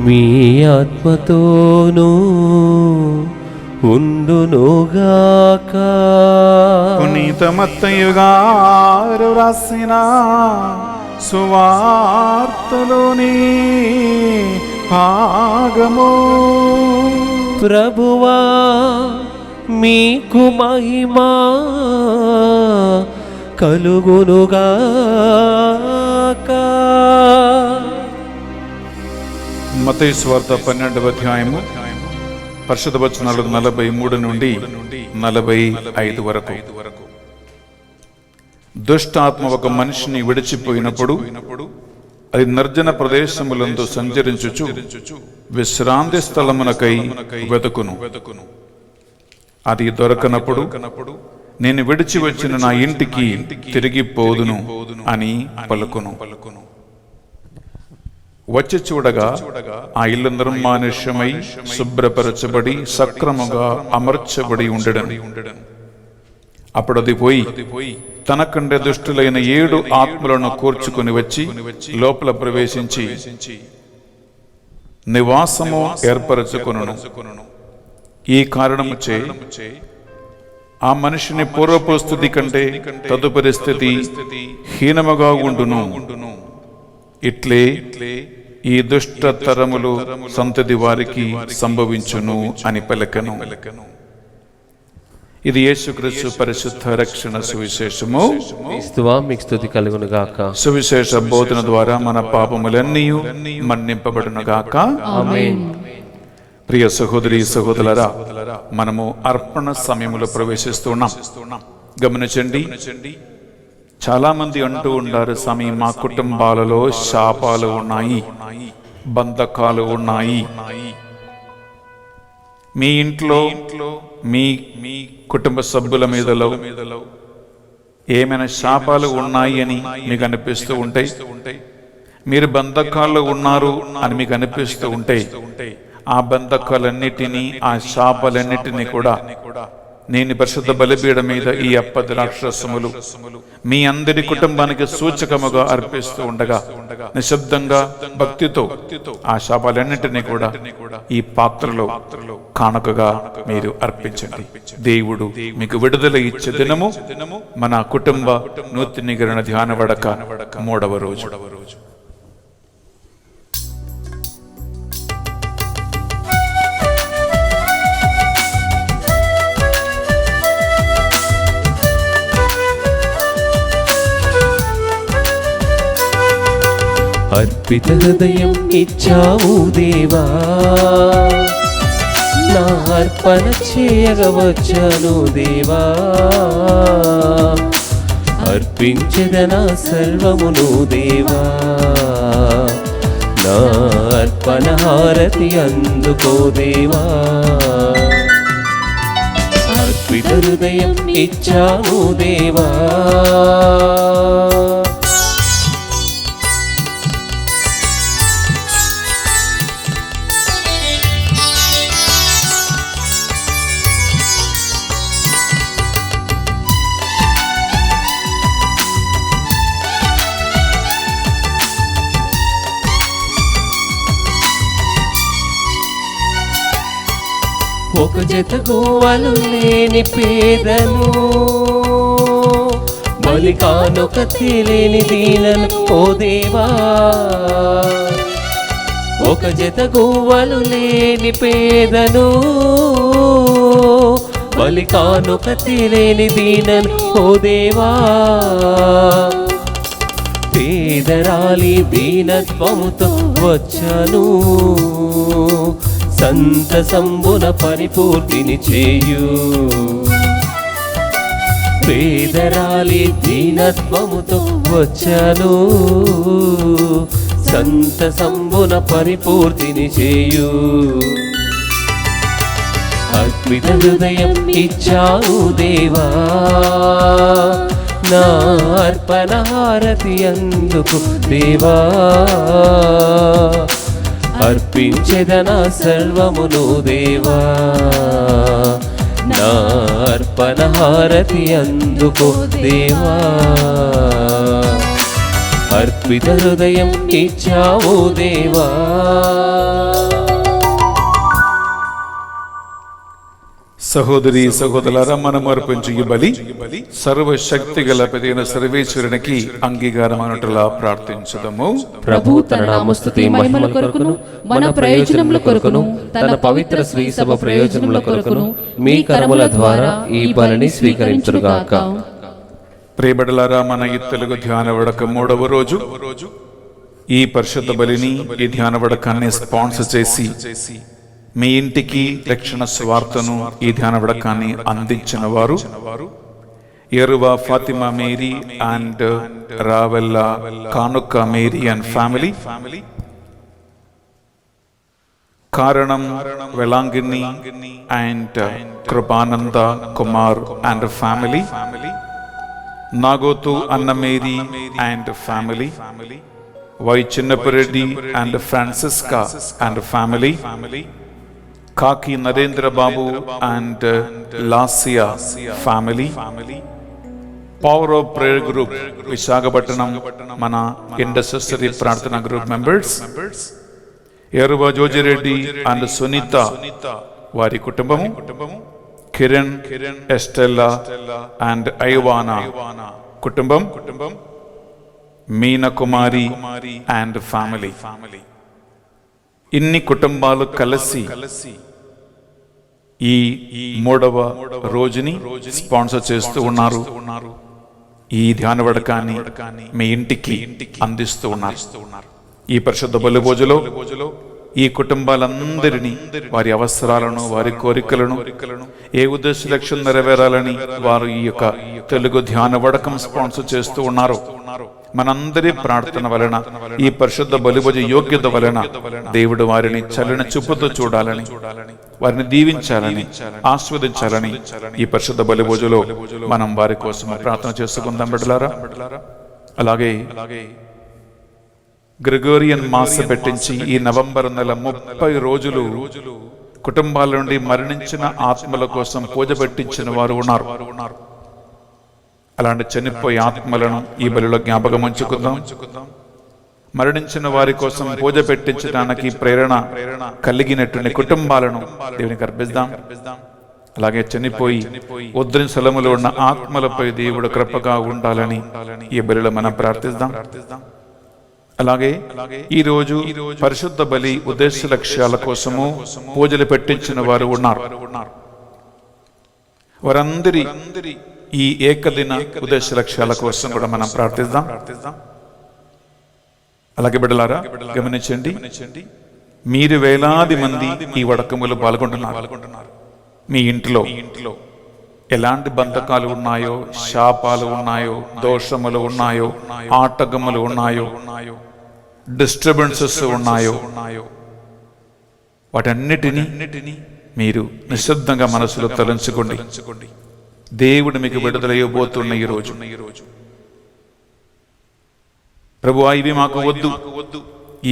మీ ఆత్మతోనూ ఉండునుగాక. పునీత మత్తయి గారు రాసిన సువార్తలోని భాగము. ప్రభువా మీకు మహిమా కలుగునుగాక. మత్తయి సువార్త 12వ అధ్యాయము పరిశుద్ధ వచనాలు 43 నుండి 45 వరకు. దుష్టాత్మ ఒక మనిషిని విడిచిపోయినప్పుడు అది నిర్జన ప్రదేశములందు సంచరించుచు విశ్రాంతి స్థలమునకై వెతుకును. అది దొరకనప్పుడు నేను విడిచి వచ్చిన నా ఇంటికి తిరిగి పోదును అని పలుకును. వచ్చి చూడగా ఆ ఇల్లు నిర్మానుష్యమై శుభ్రపరచబడి సక్రమంగా అమర్చబడి ఉండెను. అప్పుడు అది పోయి తనకంటే దుష్టులైన 7 ఆత్మలను కూర్చుకుని వచ్చి లోపల ప్రవేశించి నివాసము ఏర్పరచుకొనును. ఈ కారణము చే ఆ మనిషిని పూర్వపు స్థితి కంటే తదుపరి స్థితి హీనముగా ఉండును. ఇట్లే ఈ దుష్ట తరములు సంతతి వారికి సంభవించును అని పలకను. ఇది యేసుక్రీస్తు పరిశుద్ధ రక్షణ సువిశేషము. క్రీస్తువా మీకు స్తుతి కలుగును గాక. సువిశేష బోధన ద్వారా మన పాపములన్నీ మన్నింపబడును గాక. ఆమేన్. ప్రియ సహోదరి సహోదరులారా, మనము అర్పణ సమయంలో ప్రవేశిస్తున్నాం. గమనించండి, చాలా మంది అంటూ ఉంటారు, స్వామి మా కుటుంబాలలో శాపాలు ఉన్నాయి, బంధకాలు ఉన్నాయి. మీ ఇంట్లో మీ కుటుంబ సభ్యుల మీదలో ఏమైనా శాపాలు ఉన్నాయి అని మీకు అనిపిస్తూ ఉంటాయి, మీరు బంధకాల్లో ఉన్నారు అని మీకు అనిపిస్తూ ఉంటాయి. ఆ బంధకాలన్నిటినీ, ఆ శాపాలన్నిటినీ కూడా నేను పరిశుద్ధ బలిపీఠం మీద ఈ అప్పద్రాక్షసములు మీ అందరి కుటుంబానికి సూచకముగా అర్పిస్తూ ఉండగా నిశ్శబ్దంగా భక్తితో ఆ శాపాలన్నింటినీ కూడా ఈ పాత్రలో కానుకగా మీరు అర్పించండి. దేవుడు మీకు విడుదల ఇచ్చే దినము మన కుటుంబ నూతనీకరణ ధ్యాన వడక 3వ రోజు. అర్పిత హృదయం ఇచ్చావు దేవా, నా అర్పణ చేయగవచ్చాను దేవా. అర్పించదనా సర్వమును దేవా, నా అర్పణ హారతి అందుకో దేవా. అర్పిత హృదయం ఇచ్చావు దేవా, ఒక జత గోవలు లేని పేదను, బలి కానుక తెలియని దీనను ఓ దేవా. ఒక జత గోవలు లేని పేదను, బలి కానుక తెలియని దీనను ఓ దేవా. పేదరాలి దీనత్వముతో వచ్చాను, సంతసంబున పరిపూర్తిని చేయు. పేదరాలి దీనత్వముతో వచ్చాను, సంతసంబున పరిపూర్తిని చేయు. అర్పిత హృదయం ఇచ్చావు దేవా, నా అర్పణ హారతి అందుకు దేవా. అర్పించెదనా సర్వమును దేవా, నా అర్పణ హారతి అందుకో దేవా. అర్పిత హృదయం ఇచ్చావు దేవా. సహోదరి సహోదరులారా, మనం అర్పించు ఈ బలి సర్వశక్తి గల పెదైన సర్వేశ్వరునికి అంగీకారమైనట్లుగా ప్రార్థించదము. ప్రభు తన నామస్తుతి మహిమల కొరకును మన ప్రయోజనముల కొరకును తన పవిత్ర శ్రీ సభ ప్రయోజనముల కొరకును మీ కర్మల ద్వారా ఈ బలిని స్వీకరించుగాక. ప్రియబిడ్డలారా, మన ఈ తెలుగు ధ్యాన వడక 3వ రోజు ఈ పరిశుద్ధ బలిని, ఈ ధ్యాన వడకాన్ని స్పాన్సర్ చేసి మీ ఇంటికి రక్షణ స్వార్థను ఈ ధ్యాన వడకాన్ని అందించిన వారు ఎరువా ఫాతిమా మేరీ అండ్ రావెల్లా కానుక Mary and family, Karanam Velangini and Krupananda Kumar and family, Nagotu Annameri and family, Y. Chinnapareddy and Francisca and family, Kaki Narendra Babu and Lasya family, Power of Prayer Group Visakhapatnam Mana Intercessory Prarthana Group members, Yaruba Joji Reddy and Sunita Vari Kutumbamu, Kiran, Estella and Ivana Kutumbam, Meena Kumari and family. Inni కుటుంబాలు కలిసి ఈ 3వ రోజుని sponsor చేస్తూ ఉన్నారు. ఈ ధ్యాన వడకాన్ని మీ ఇంటికి అందిస్తూ ఉన్నారు. ఈ పరిశుద్ధ బలి భోజలో ఈ కుటుంబాలందరినీ వారి అవసరాలను, వారి కోరికలను, ఏ ఉద్దేశ లక్ష్యం నెరవేరాలని వారు ఈ యొక్క తెలుగు ధ్యాన వడకం స్పాన్సర్ చేస్తూ ఉన్నారు. మనందరి ప్రార్థన వలన, ఈ పరిశుద్ధ బలిభోజ యోగ్యత వలన దేవుడు వారిని చల్లని చూపుతో చూడాలని, వారిని దీవించాలని, ఆస్వాదించాలని ఈ పరిశుద్ధ బలిభోజలో మనం వారి కోసం ప్రార్థన చేసుకుందాం బిడ్డలారా. అలాగే గ్రెగోరియన్ మాస పెట్టించి ఈ నవంబర్ నెల 30 రోజులు కుటుంబాల నుండి మరణించిన ఆత్మల కోసం పూజ పెట్టించిన వారు ఉన్నారు. అలాంటి చనిపోయే ఆత్మలను ఈ బలిలో జ్ఞాపకం ఉంచుకుందాం. మరణించిన వారి కోసం పూజ పెట్టించడానికి ప్రేరణ కలిగినటువంటి కుటుంబాలను దేవునికి అర్పిద్దాం. అలాగే చనిపోయి ఉద్రిన స్థలములో ఉన్న ఆత్మలపై దేవుడు కృపగా ఉండాలని ఈ బలిలో మనం ప్రార్థిద్దాం. అలాగే ఈ రోజు పరిశుద్ధ బలి ఉద్దేశ లక్ష్యాల కోసము పూజలు పెట్టించిన వారు ఉన్నారు. వారందరి ఈ ఏకదిన ఉద్దేశ లక్ష్యాల కోసం కూడా మనం ప్రార్థిద్దాం. అలాగే బిడ్డలారా గమనించండి, మీరు వేలాది మంది ఈ వడకములు పాల్గొంటున్నారు. మీ ఇంట్లో ఎలాంటి బంధకాలు ఉన్నాయో, శాపాలు ఉన్నాయో, దోషములు ఉన్నాయో, ఆటగములు ఉన్నాయో, డిస్టర్బెన్సెస్ ఉన్నాయో, వాటన్నిటినీ మీరు నిశ్శబ్దంగా మనసులో తలంచుకోండి. దేవుడు మీకు విడుదల ఇవ్వబోతున్న ఈ రోజు, ప్రభువా ఇవి మాకు వద్దు,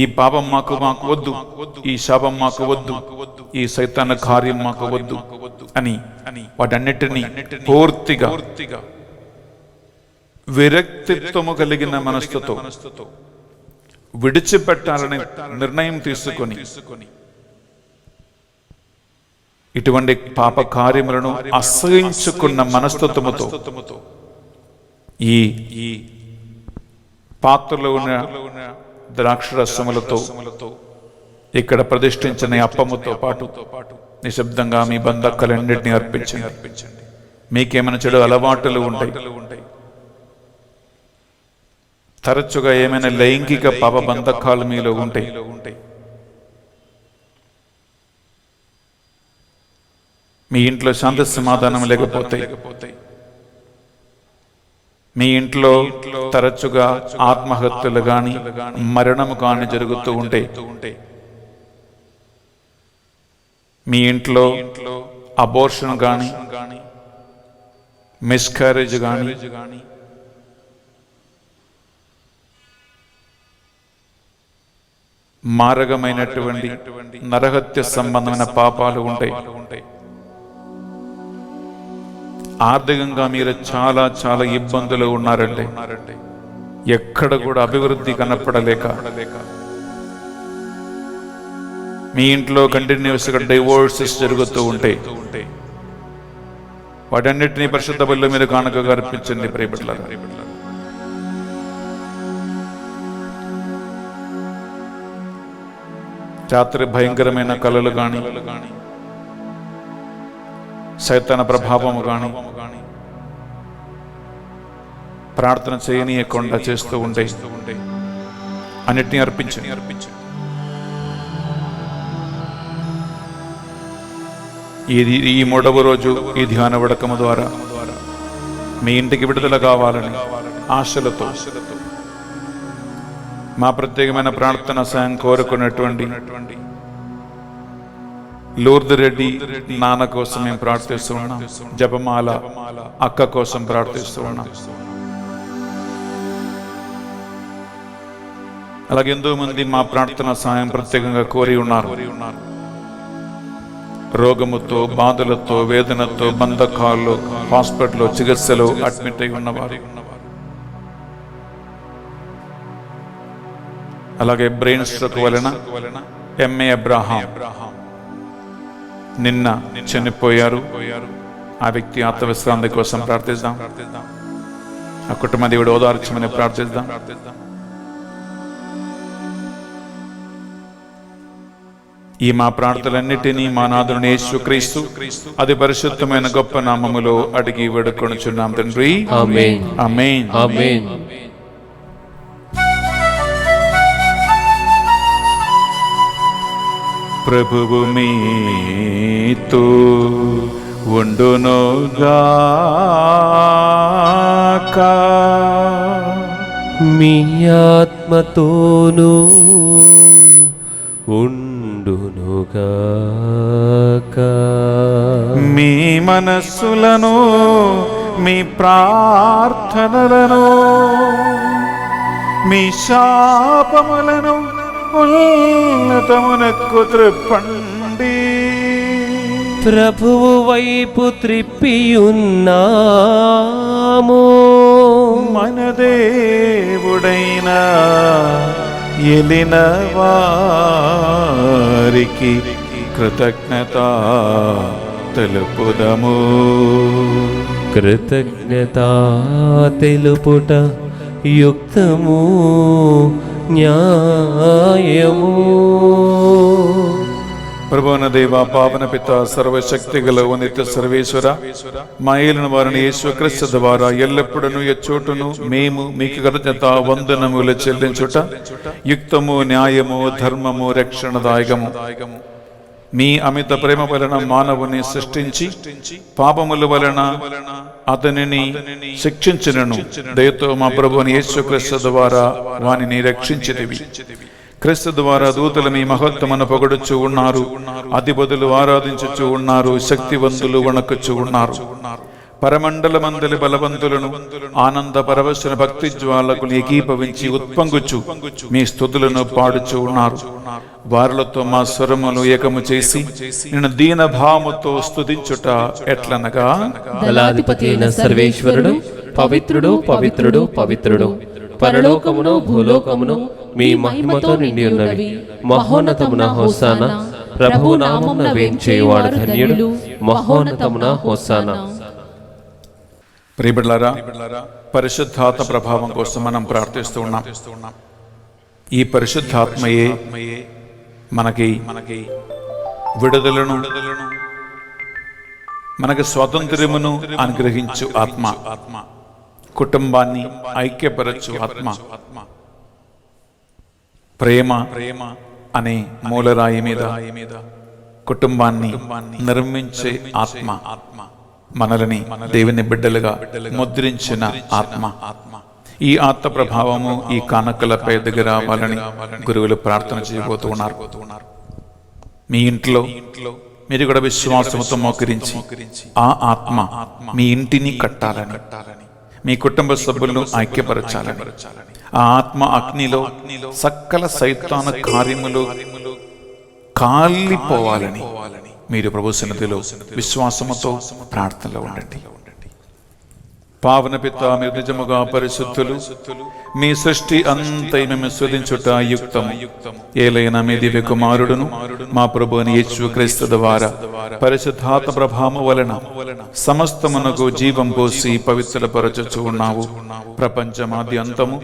ఈ పాపం మాకు వద్దు, ఈ శాపం మాకు వద్దు, ఈ సైతాన కార్యం మాకు వద్దు అని వాటన్నిటినీ పూర్తిగా విరక్తిత్వము కలిగిన మనస్సుతో విడిచిపెట్టాలని నిర్ణయం తీసుకొని ఇటువంటి పాప కార్యములను అసహించుకున్న మనస్తత్వముతో ఈ పాత్రలో ఉన్న ద్రాక్షరసములతో ఇక్కడ ప్రతిష్ఠించిన అప్పముతో పాటు నిశ్శబ్దంగా మీ బంధకాలన్నింటినీ అర్పించండి. మీకేమైనా చెడు అలవాటులు ఉంటాయి, తరచుగా ఏమైనా లైంగిక పాప బంధకాలు మీలో ఉంటాయి, మీ ఇంట్లో శాంతి సమాధానం లేకపోతే, మీ ఇంట్లో తరచుగా ఆత్మహత్యలు గాని మరణము కాని జరుగుతూ ఉంటే, మీ ఇంట్లో అబోర్షన్ గాని మిస్క్యారేజ్ గాని మారగమైనటువంటి నరహత్య సంబంధమైన పాపాలు ఉంటాయి, ఆర్థికంగా మీరు చాలా చాలా ఇబ్బందులు ఉన్నారంటే, ఎక్కడ కూడా అభివృద్ధి కనపడలేక, మీ ఇంట్లో కంటిన్యూస్గా డైవోర్సెస్ జరుగుతూ ఉంటాయి, వాటన్నిటినీ పరిశుద్ధ బలిలో మీరు కానుకగా అర్పించండి ప్రియబిడ్డలారా. రాత్రి భయంకరమైన కలలు గాని, సైతాన ప్రభావము గాని ప్రార్థన చేయనీయకుండా చేస్తూ ఉంటే అన్నిటినీ అర్పించండి. ఈ 3వ రోజు ఈ ధ్యాన వడకము ద్వారా మీ ఇంటికి విడుదల కావాలని ఆశలతో మా ప్రత్యేకమైన ప్రార్థన సాయం కోరుకున్నటువంటి లూర్ద్ రెడ్డి నాన్న కోసం మేము ప్రార్థిస్తూ ఉన్నాం. జపమాల అక్క కోసం ప్రార్థిస్తూ ఉన్నాం. అలాగే ఎంతో మంది మా ప్రార్థన సాయం ప్రత్యేకంగా కోరి ఉన్నారు. రోగముతో, బాధలతో, వేదనతో, బంధకాల్లో, హాస్పిటల్లో, చికిత్సలో అడ్మిట్ అయి ఉన్నవారు, అలాగే బ్రెయిన్ స్ట్రోక్ వలన ఎంఏ అబ్రహాం నిన్న చనిపోయారు. ఆ వ్యక్తి ఆత్మవిశ్రాంతి కోసం ప్రార్థిద్దాం. ఆ కుటుంబ దేవుడు ఓదార్చమని ప్రార్థిద్దాం. ఈ మా ప్రార్థనలన్నిటినీ మా నాథుని యేసుక్రీస్తు అది పరిశుద్ధమైన గొప్ప నామములో అడిగి వేడుకొనుచున్నాం తండ్రి. ఆమేన్. ఆమేన్. ఆమేన్. ప్రభువు మీతో ఉండునుగాక. మీ ఆత్మతోనూ ఉండునుగాక. మీ మనస్సులను, మీ ప్రార్థనలను, మీ శాపములను ఉన్నతమునకు త్రిప్పండి. ప్రభువు వైపు త్రిప్పియున్నాము. మన దేవుడైన ఎలిన వారికి కృతజ్ఞత తెలుపుదము. కృతజ్ఞత తెలుపుట యుక్తము, న్యాయము. ప్రభువైన దేవ, పావన పిత, సర్వశక్తి గల నిత్య సర్వేశ్వర, మా ఏలిన వారిని యేసుక్రీస్తు ద్వారా ఎల్లప్పుడూ ఎచ్చోటును మేము మీకు కృతజ్ఞత వందనములు చెల్లించుట యుక్తము, న్యాయము, ధర్మము, రక్షణదాయకము. మీ అమిత ప్రేమ వలన మానవుని సృష్టించి పాపముల వలన అతనిని శిక్షించినను దయతో మా ప్రభువుని యేసుక్రీస్తు ద్వారా వానిని రక్షించితివి. క్రీస్తు ద్వారా దూతలు మీ మహత్వమును పొగడుచు ఉన్నారు, అధిపతులు ఆరాధించుచు ఉన్నారు, శక్తివంతులు వణకుచు ఉన్నారు. పరమండల మందలి బలవంతులను ఆనంద పరవశన భక్తి జ్వాలకు ఏకీభవించి ఉత్పంగుచు మీ స్తుతులను పాడుచు ఉన్నారు. వారులతో మా స్వరములు ఏకము చేసి నేను దీన భావముతో స్తుతించుట ఎట్లనగా, దళాధిపతి అయిన సర్వేశ్వరుడు పవిత్రుడు, పవిత్రుడు, పవిత్రుడు. పరలోకమును భూలోకమును మీ మహిమతో నిండి ఉన్నవి. మహోన్నతమున హోసానా. ప్రభు నామమున వేంచేవాడు ధన్యుడు. మహోన్నతమున హోసానా. ప్రియబిడ్డలారా, పరిశుద్ధాత్మ ప్రభావం కోసం మనం ప్రార్థిస్తూ ఉన్నాం. ఈ పరిశుద్ధాత్మయే మనకి విడుదలను, మనకి స్వాతంత్ర్యమును అనుగ్రహించు ఆత్మ, కుటుంబాన్ని ఐక్యపరచు ఆత్మ, ప్రేమ అనే మూలరాయి మీద కుటుంబాన్ని నిర్మించే ఆత్మ, మనల్ని దేవుని బిడ్డలుగా ముద్రించిన ఆత్మ. ఈ ఆత్మ ప్రభావము ఈ కానుకలపై దిగి రావాలని గురువులు ప్రార్థన చేయబోతూ ఉన్నారు. మీ ఇంట్లో మీరు కూడా విశ్వాసముతో మోకరించి ఆ ఆత్మ మీ ఇంటిని కట్టాలని, మీ కుటుంబ సభ్యులను ఐక్యపరచాలని, ఆ ఆత్మ అగ్నిలో సకల సైతాన కార్యములు కాలిపోవాలని మీరు ప్రభు సన్నిధిలో విశ్వాసముతో ప్రార్థనలో ఉండండి. పావన పిత, మీరు నిజముగా పరిశుద్ధులు. మీ సృష్టి అంతై మేము స్తుతించుట యుక్తము. ఏలైనా మీ దివ్య కుమారుడును మా ప్రభువుని యేసుక్రీస్తు ద్వారా పరిశుద్ధాత్మ ప్రభావము వలన సమస్తమునకు జీవం పోసి పవిత్రపరచుచు ఉన్నావు. ప్రపంచమాది అంతము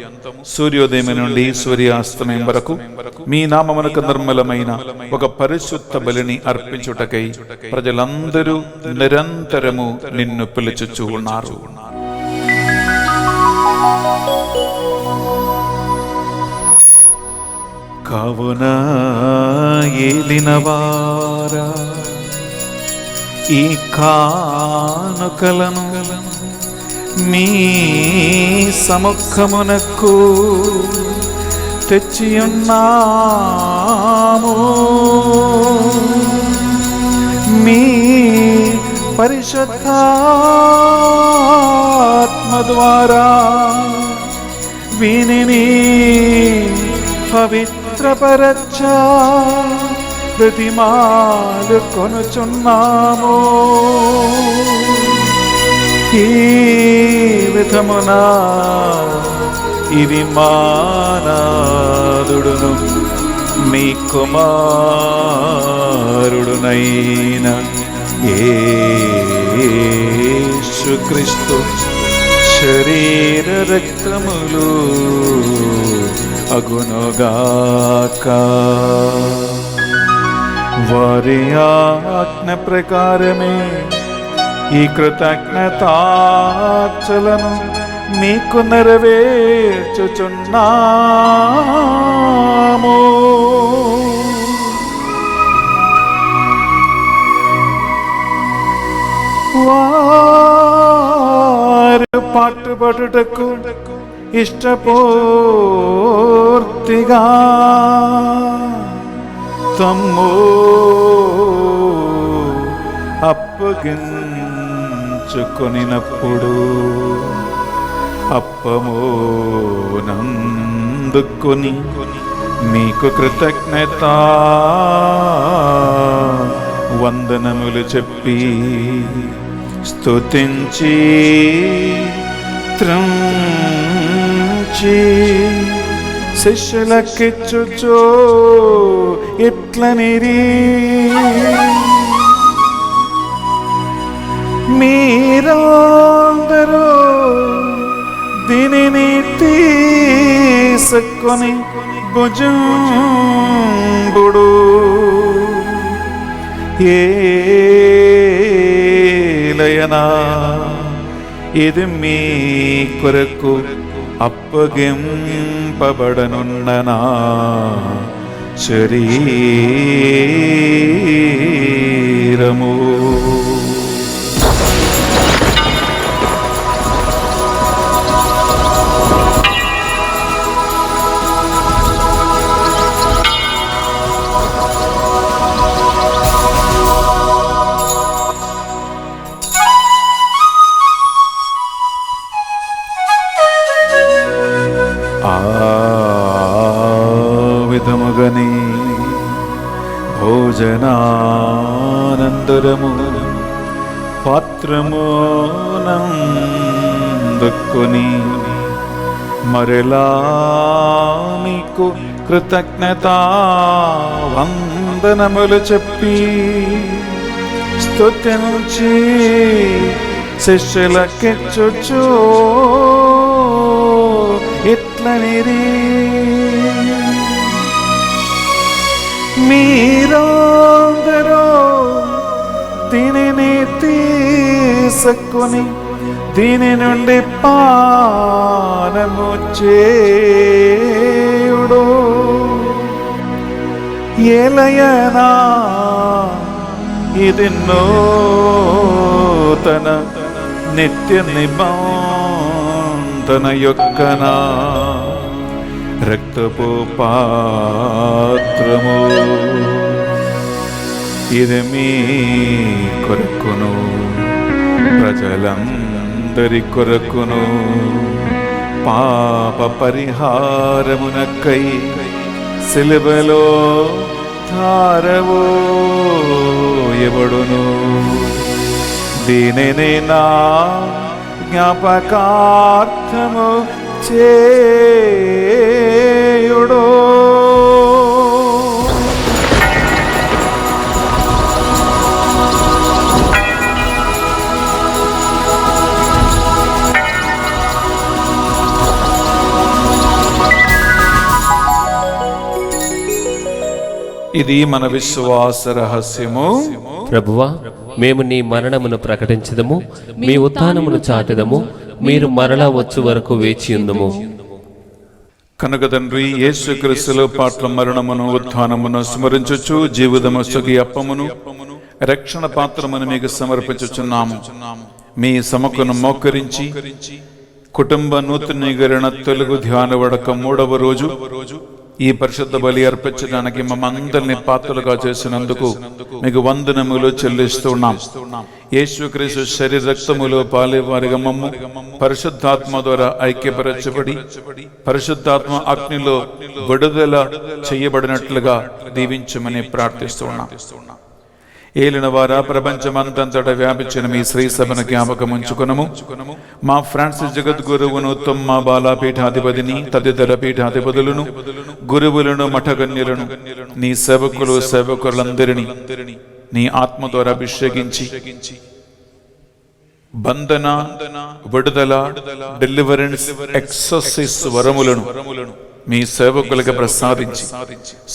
సూర్యోదయం నుండి సూర్యాస్తమయం వరకు మీ నామమునకు నిర్మలమైన ఒక పరిశుద్ధ బలిని అర్పించుటకై ప్రజలందరూ నిరంతరము నిన్ను పిలుచుచు ఉన్నారు. కావున ఏలినవారా, ఈ కానుకలను మీ సముఖమునకు తెచ్చియున్నాము. పరిశుద్ధాత్మ ద్వారా వీనిని పవిత్రపరచా ప్రతిమాలు కొనుచున్నాము. ఈ విధమున ఇది మానాదుడును మీ కుమారుడునైన యేసుక్రీస్తు శరీర రక్తములు అగునుగాక. వారి ఆజ్ఞ ప్రకారమే ఈ కృతజ్ఞతార్చలను మీకు నెరవేర్చుచున్నాము. వారు పాటుపడుటకు ఇష్టపూర్తిగా తమ్ము అప్పగించుకొనినప్పుడు అప్పము నందుకొని మీకు కృతజ్ఞత వందనములు చెప్పి స్తుతించి త్రుంచి శిష్యులకిచ్చుచో ఇట్లనిరి, మీరందరూ దీనిని తీసుకొని భుజంబుడు. ఏలయనా ఇది మీ కొరకు అప్పగింపబడనున్ననా శరీరము. విధముగని భోజనానంతరము పాత్రము నందుకొని మరలా మీకు కృతజ్ఞతా వందనములు చెప్పి స్తుతించి శిష్యులకిచ్చుచు ఇట్లనిరి, మీరందరూ దీనిని తీసుకొని దీని నుండి పానము చేయుడు. ఏలయనా ఇది నూతన నిత్య నిబంధన యొక్కనా రక్తపు పాత్రము. ఇది మీ కొరకును ప్రజలందరి కొరకును పాప పరిహారమునకై సిలువలో ధారవోయబడును. దీనిని నా జ్ఞాపకార్థము చేయుడు. ఇది మన విశ్వాస రహస్యము. ప్రభువా, మేము నీ మరణమును ప్రకటించదము, మీ ఉత్థానమును చాటెదము, మీరు మరలా వచ్చు వరకు వేచియుందుము. కనుక తండ్రి, యేసుక్రీస్తులో పాట్ల మరణమును ఉత్థానమును స్మరించుచు జీవితమస్తుకి అప్పమును రక్షణ పాత్రమును మీకు సమర్పించుచున్నాము. మీ సముఖను మోకరించి కుటుంబ నూతనీకరణ తెలుగు ధ్యాన వడక 3వ రోజు ఈ పరిశుద్ధ బలి అర్పించడానికి మమ్మందరినీ పాత్రలుగా చేసినందుకు మీకు వందనములు చెల్లిస్తున్నాం. యేసుక్రీస్తు శరీర రక్తములో పాలేవారిగా మమ్ము పరిశుద్ధాత్మ ద్వారా ఐక్యపరచబడి పరిశుద్ధాత్మ అగ్నిలో విడుదల చేయబడినట్లుగా దీవించమని ప్రార్థిస్తున్నాం. ఏలిన వారా ప్రపంచమంతంతట వ్యాపించిన మీ శ్రీ సభను జ్ఞాపకం ఉంచుకునము. మా ఫ్రాన్సిస్ జగద్గురువును తొమ్మ బాలాపీఠాధిపతిని తదితర పీఠాధిపతులను గురువులను మఠగణ్యులను నీ సేవకులందరినీ నీ ఆత్మ ద్వారా అభిషేకించి బంధన విడుదల డెలివరెన్స్ ఎక్సర్సైజ్ వరములను మీ సేవకులుగా ప్రసాదించి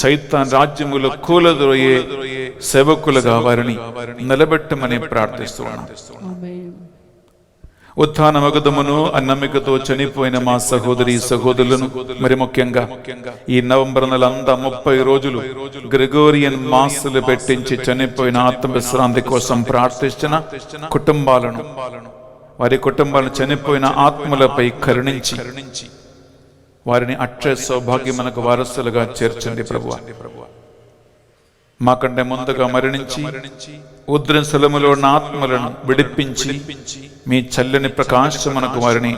సైతాన్ రాజ్యములో కూలదొరయే సేవకులుగా వారిని నిలబెట్టమని ప్రార్థిస్తున్నాను. ఉత్థాన మగదమును అన్నమికతో చనిపోయిన మా సహోదరి సహోదరులను, మరి ముఖ్యంగా ఈ నవంబర్ నెల అంతా 30 రోజులు గ్రెగోరియన్ మాసులు పెట్టించి చనిపోయిన ఆత్మవిశ్రాంతి కోసం ప్రార్థించిన కుటుంబాలను, వారి కుటుంబాలను చనిపోయిన ఆత్మలపై కరుణించి వారిని అక్షయ సౌభాగ్యమునకు వారసులుగా చేర్చండి ప్రభువా. మాకంటే ముందుగా మరణించి ఉద్రంశలములో ఉన్న ఆత్మలను విడిపించి మీ చల్లని ప్రకాశమునకు వారిని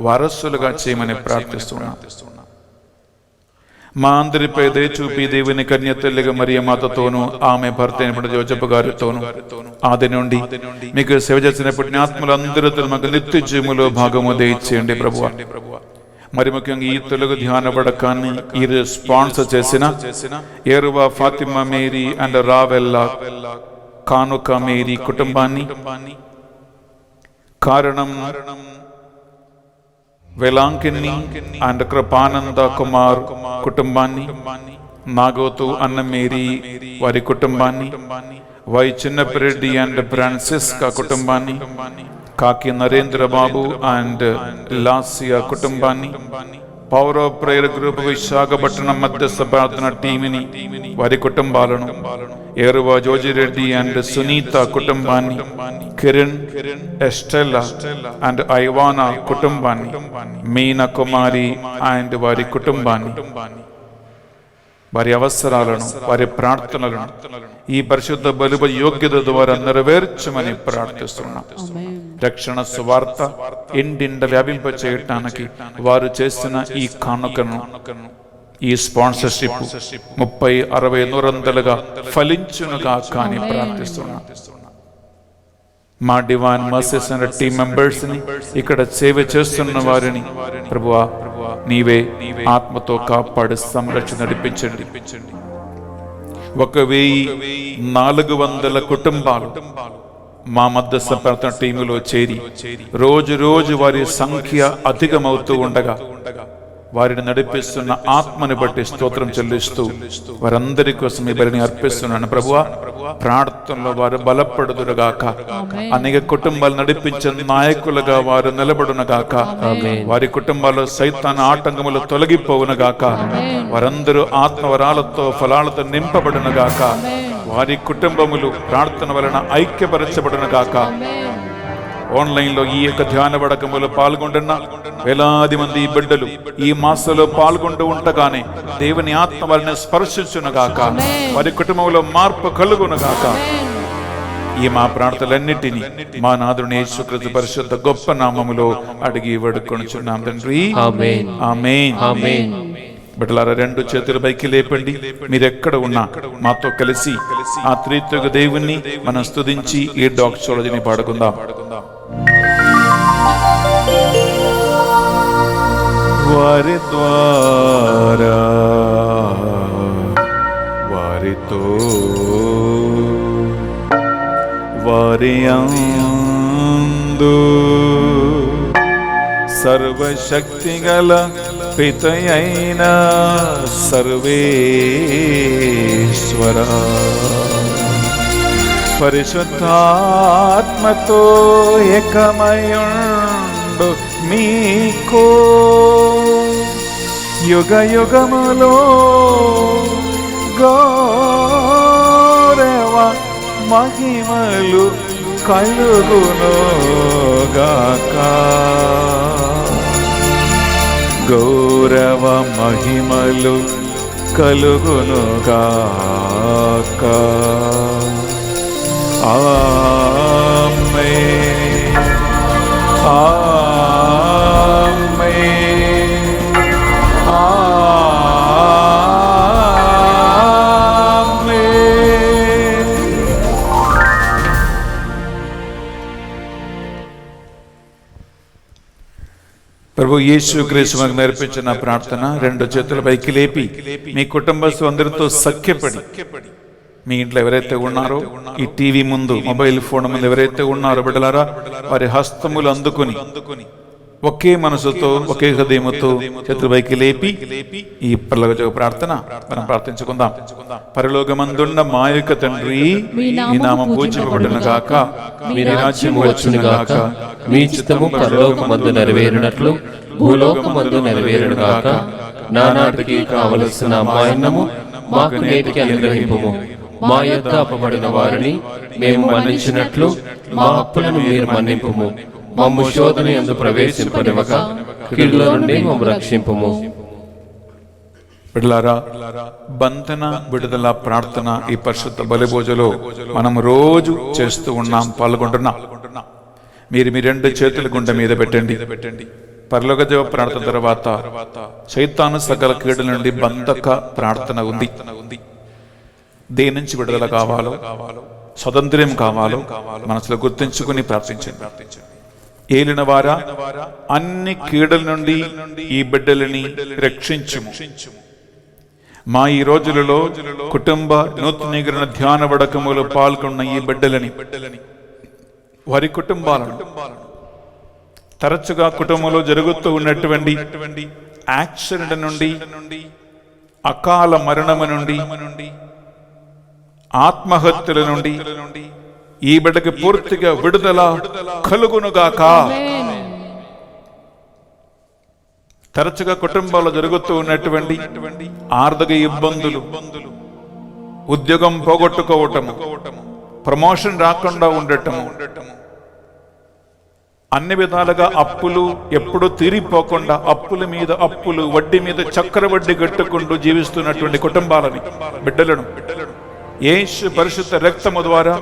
వారసులుగా చేయమని ప్రార్థిస్తున్నాం. మా అందరిపై దయచూపి దేవుని కన్య తల్లిగా మరియ మాతతోనూ ఆమె భర్త అయినప్పుడు యోజప్ప గారితోనూ ఆది నుండి మీకు సేవ చేసిన పుణ్యాత్ములందరితో మాకు నిత్య జీవములో భాగము దయచేయండి ప్రభువా. మరి ముఖ్యంగా ఈ తెలుగు ధ్యాన పడకాన్ని ఈ స్పాన్సర్ చేసిన ఏరువా ఫాతిమా మేరీ అండ్ రావెల్లా కానుక మేరీ కుటుంబాన్ని, కారణం వెలాంకిని అండ్ కృపానంద కుమార్ కుటుంబాన్ని, నాగోతు అన్న మేరీ వారి కుటుంబాన్ని, వై చిన్నపిరెడ్డి అండ్ ఫ్రాన్సిస్కా కుటుంబాన్ని, కాకి నరేంద్ర బాబు అండ్ లాసియా కుటుంబాన్ని, power of prayer group Visakhapatnam మధ్యస్థ ప్రార్థన టీమిని వారి కుటుంబాలను, ఏరువా జోజిరెడ్డి అండ్ సునీత కుటుంబాన్ని, కిరణ్, ఎస్టెల్లా అండ్ ఐవానా కుటుంబాన్ని, మీనా కుమారి అండ్ వారి కుటుంబాన్ని, వారి అవసరాలను వారి ప్రార్థనలను ఈ పరిశుద్ధ బలిప యోగ్యత ద్వారా నెరవేర్చమని ప్రార్థిస్తున్నాం. రక్షణ సువార్త ఇంటింట వ్యాపింప చేయటానికి వారు చేసిన ఈ కానుకను, ఈ స్పాన్సర్షిప్ 30, 60, 100లుగా ఫలించునుగా కానీ ప్రార్థిస్తున్నాం. మా divine mercies and team members ని, ఇక్కడ సేవ చేస్తున్న వారిని ప్రభువా నీవే ఆత్మతో కాపాడి సంరక్షణ నడిపించండి. 1400 కుటుంబాలు మా మధ్యస్థ ప్రార్థన టీములో చేరి రోజు వారి సంఖ్య అధికమవుతూ ఉండగా వారిని నడిపిస్తున్న ఆత్మని బట్టి స్తోత్రం చెల్లిస్తూ వారందరి కోసం ఈ బలిని అర్పిస్తున్నాను ప్రభువా. ప్రార్థనలో వారు బలపడుదురుగాక, అనేక కుటుంబాలు నడిపించే నాయకులుగా వారు నిలబడునగాక, వారి కుటుంబాల్లో సైతాన్ ఆటంకములు తొలగిపోవునగాక, వారందరూ ఆత్మవరాలతో ఫలాలతో నింపబడునగాక, వారి కుటుంబములు ప్రార్థన వలన ఐక్యపరచబడునగాక. ఆన్లైన్ లో ఈ యొక్క ధ్యాన పడకములో పాల్గొంటున్న వేలాది మంది బిడ్డలు ఈ మాసంలో పాల్గొంటూ ఉండగానే దేవుని ఆత్మ వారిని స్పర్శించునుగాక, వారి కుటుంబంలో మార్పు కలుగునుగాక. ఈ మా ప్రార్థనలన్నిటినీ మా నాథుని యేసుక్రీస్తు పరిశుద్ధ గొప్ప నామములో అడిగి వేడుకొనుచున్నాం తండ్రి. ఆమేన్, ఆమేన్, ఆమేన్. బిడ్డలారా, 2 చేతులు పైకి లేపండి. మీరెక్కడ ఉన్నా మాతో కలిసి ఆ త్రిత్వక దేవుణ్ణి మనం స్తుతించి ఈ డాక్సోలజీని పాడుకుందాం. వారి ద్వారా వారితో వారి అందు సర్వశక్తిగల పితయైన సర్వేశ్వర పరిశుద్ధాత్మతో ఏకమయుండు మీకు యుగ యుగములో గౌరవ మహిమలు కలుగునుగాక. గౌరవ మహిమలు కలుగునుగాక. ఆమేన్. ఆమేన్. ఆమేన్. ప్రభు యేసు క్రీస్తు మనకు నేర్పించిన ప్రార్థన, రెండు చేతుల పైకి లేపి మీ కుటుంబస్తులు అందరితో సఖ్యపడి, మీ ఇంట్లో ఎవరైతే ఉన్నారో, ఈ టీవీ ముందు, మొబైల్ ఫోన్ ముందు ఎవరైతే ఉన్నారో బిడ్డలారా, వారి హస్తములు అందుకుని ఒకే మనసుతో, ఒకే హృదయముతో చేతులపైకి లేపి ఈ పరలోక ప్రార్థన మనం ప్రార్థించుకుందాం. పరలోకమందున్న మా యొక్క తండ్రి, మీ నామం పూజింపబడును గాక, మీ రాజ్యము వచ్చును గాక, మీ చిత్తము పరలోకమందు నెరవేరినట్లు భూలోకమందు నెరవేరును గాక. నానాటికి కావలసిన మా అన్నము మాకు నేటికి అనుగ్రహింపుము. మా యొద్ద అప్పబడిన వారిని మేము మన్నించినట్లు మా అప్పులను మీరు మన్నింపుము. మమ్ము శోధన యందు ప్రవేశింపనివ్వక కీడుల నుండి మమ్ము రక్షింపుము. బిడ్డలారా, బంధన విడుదల ప్రార్థన ఈ పరిశుద్ధ బలిభోజలో మనం రోజు చేస్తూ ఉన్నాం, పాల్గొంటున్నాం. మీరు మీ రెండు చేతుల గుండె మీద పెట్టండి. పరలోక దేవ ప్రార్థన తర్వాత సైతాను సకల కీడుల నుండి బంధక ప్రార్థన ఉంది. దేని నుంచి విడుదల కావాలో, స్వతంత్ర్యం కావాలో మనసులో గుర్తించుకుని ప్రార్థించండి. ఏలిన వారా, అన్ని కీడుల నుండి ఈ బిడ్డలని రక్షించుము. మా ఈ రోజులలో కుటుంబ నూతనీకరణ ధ్యాన వడకములో పాల్గొన్న ఈ బిడ్డలని, వారి కుటుంబాలను, తరచుగా కుటుంబంలో జరుగుతూ ఉన్నటువంటి యాక్సిడెంట్ నుండి, అకాల మరణము నుండి, ఆత్మహత్యల నుండి ఈ బిడ్డకి పూర్తిగా విడుదల కలుగునుగాక. తరచుగా కుటుంబాల్లో జరుగుతూ ఉన్నటువంటి ఆర్థిక ఇబ్బందులు, ఉద్యోగం పోగొట్టుకోవటము, ప్రమోషన్ రాకుండా ఉండటము, అన్ని విధాలుగా అప్పులు ఎప్పుడు తీరిపోకుండా అప్పుల మీద అప్పులు, వడ్డీ మీద చక్రవడ్డీ కట్టుకుంటూ జీవిస్తున్నటువంటి కుటుంబాలని, బిడ్డలను యేసు పరిశుద్ధ రక్తము ద్వారా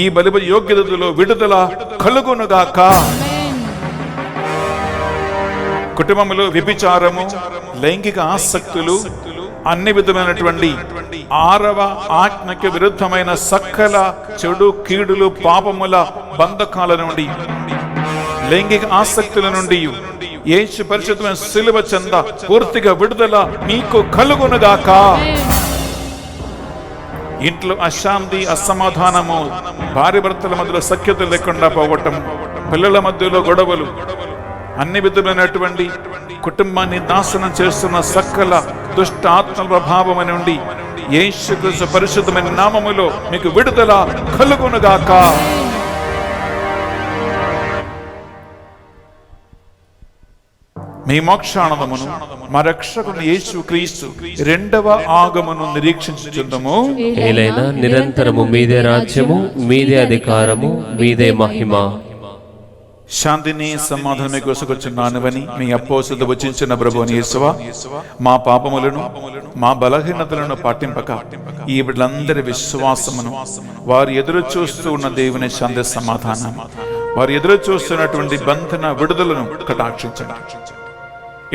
ఈ బలిబలి యోగ్యతలో విడుదల కలుగునుగాక. కుటుంబంలో వ్యభిచారము, లైంగిక ఆసక్తులు, అన్ని విధమైనటువంటి 6వ ఆజ్ఞకి విరుద్ధమైన సకల చెడు కీడులు, పాపముల బంధకాల నుండి, లైంగిక ఆసక్తుల నుండి యేసు పరిశుద్ధమైన శిలువ చెంద పూర్తిగా విడుదల మీకు కలుగునుగాక. ఇంట్లో అశాంతి, అసమాధానము, భార్య భర్తల మధ్యలో సఖ్యత లేకుండా పోవటం, పిల్లల మధ్యలో గొడవలు, అన్ని విధమైనటువంటి కుటుంబాన్ని నాశనం చేస్తున్న సకల దుష్ట ఆత్మ ప్రభావం నుండి యేసుక్రీస్తు పరిశుద్ధమైన నామములో మీకు విడుదల కలుగునుగాక. మీ మోక్షానందమును మా రక్షకుని యేసుక్రీస్తు రెండవ ఆగమను నిరీక్షించుచుందము. ఏలైనా నిరంతరము మీదే రాజ్యము, మీదే అధికారము, మీదే మహిమ. శాంతిని సమాధానం కోసుకొచ్చున్నానువని మీ అపోసలు వచించిన ప్రభువుని యేసువా, మా పాపములను, మా బలహీనతలను పాటింపక ఈ బిడ్డలందరి విశ్వాసమును, వారు ఎదురు చూస్తూ ఉన్న దేవుని శాంతి సమాధానం, వారు ఎదురు చూస్తున్నటువంటి బంధన విడుదలను కటాక్షించండి.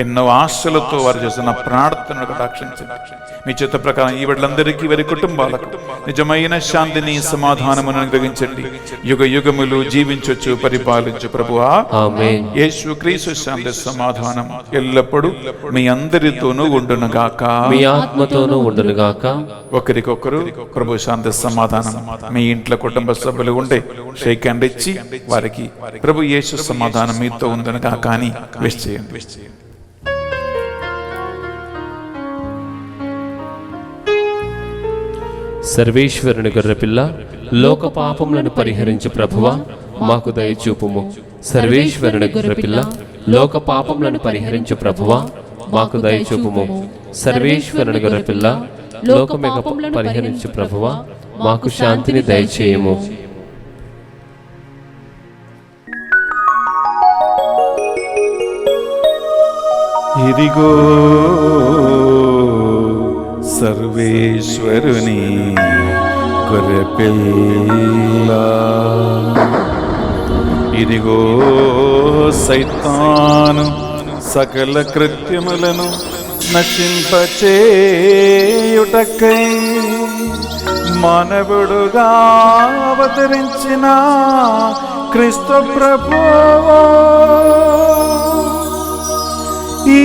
ఎన్నో ఆశలతో వారు చేస్తున్న ప్రార్థనను కటాక్షించండి. మీ చిత్త ప్రకారం ఈ బిడ్డలందరికీ, వారి కుటుంబాలకు నిజమైన శాంతిని సమాధానమును అనుగ్రహించండి. యుగ యుగములు జీవించొచ్చు, పరిపాలించు ప్రభువా. ఆమేన్. యేసుక్రీస్తు శాంతి సమాధానం ఎల్లప్పుడూ మీ అందరితోనూ ఉండునుగాక, మీ ఆత్మతోనూ ఉండునుగాక. ఒకరికొకరు ప్రభు శాంతి సమాధానం మీ ఇంట్లో కుటుంబ సభ్యులు ఉండే షేక్ హ్యాండ్ ఇచ్చి వారికి ప్రభు యేసు సమాధానం మీతో ఉండునుగాక అని విష్ చేయండి. సర్వేశ్వరుని గొర్రెపిల్ల, లోక పాపములను పరిహరించు ప్రభువా, మాకు దయచూపుము. సర్వేశ్వరుని గొర్రెపిల్ల, లోక పాపములను పరిహరించు ప్రభువా, మాకు దయచూపుము. సర్వేశ్వరుని గొర్రెపిల్ల, లోకమిక పరిహరించు ప్రభువా, మాకు శాంతిని దయచేయము. ఇదిగో సర్వేశ్వరుని గొర్రెపిల్ల. ఇదిగో సైతాను సకల కృత్యములను నశింపచేయుటకై మానవుడుగా అవతరించిన క్రీస్తు ప్రభువు ఈ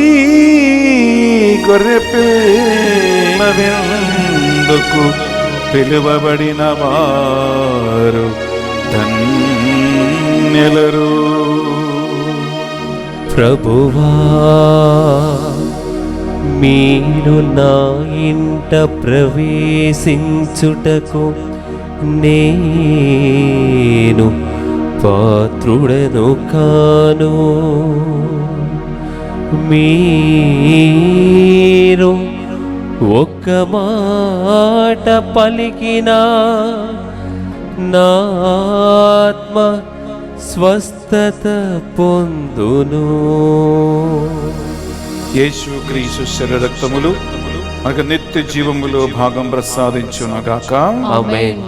గొర్రెపిల్ల విందుకు పిలువబడిన వారు ధన్యులరు. ప్రభువా, మీరు నా ఇంట ప్రవేశించుటకు నేను పాత్రుడను కాను. మీరు ఒక్క మాట పలికినా నా ఆత్మ స్వస్థత పొందును. యేసుక్రీస్తు శరీర రక్తములు మనకు నిత్య జీవములో భాగం ప్రసాదించునుగాక. ఆమేన్.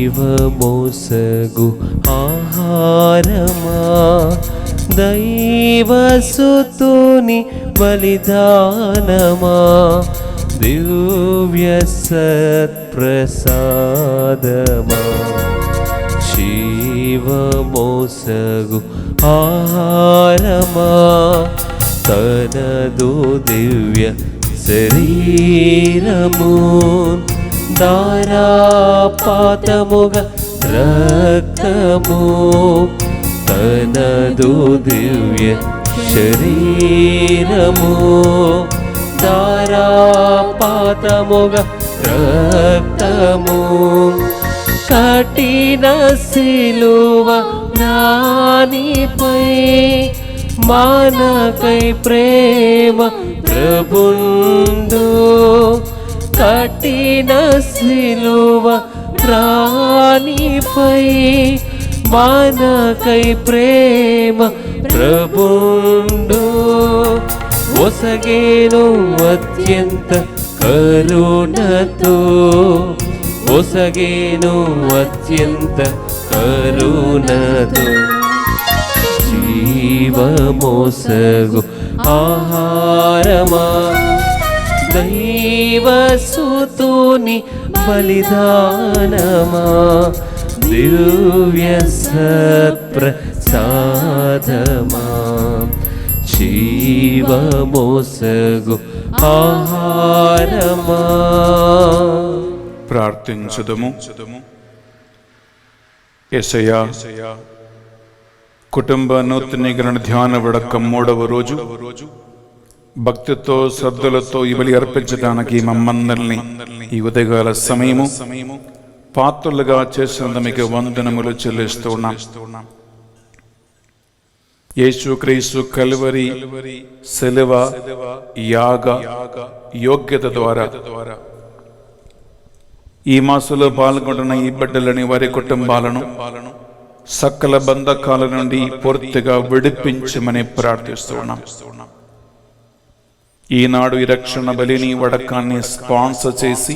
జీవమోసగు ఆహారమా, దైవసుతుని బలిదానమా, దివ్య సత్ప్రసాదమా. జీవమోసగు ఆహారమా, తనదు దివ్య శరీరము ధారాపాతముగా రక్తము, తనదు దివ్య శరీరము ధారాపాతముగా రక్తము. కఠిన శిలువ నానిపై మానకై ప్రేమ ప్రభుండు. కఠిన శిలువ ప్రాణిపై మానకై ప్రేమ ప్రభుండు. ఒసగేను అత్యంత కరుణతో, ఒసగేను అత్యంత కరుణతో. జీవమోసగు ఆహారమా, దైవసుతుని బలిదానమా, దివ్య సత్ప్రసాదమా. జీవమోసగు ఆహారమా. ప్రార్థించుదము. యేసయ్యా, కుటుంబ నూతనీకరణ ధ్యాన వడకం 3వ రోజు భక్తితో శ్రద్ధలతో ఈ బలి అర్పించడానికి మమ్మందరినీ ఈ ఉదయకాల సమయము పాత్రలుగా చేసినందుకు మీకు వందనములు చెల్లిస్తూ ఉన్నాం. యేసుక్రీస్తు కల్వరి శిలువ యాగ యోగ్యత ద్వారా ఈ మాసంలో పాల్గొంటున్న ఈ బిడ్డలని వారి కుటుంబాలను సకల బంధకాల నుండి పూర్తిగా విడిపించమని ప్రార్థిస్తూ ఉన్నాం. ఈనాడు ఈ రక్షణ బలిని వడకాన్ని స్పాన్సర్ చేసి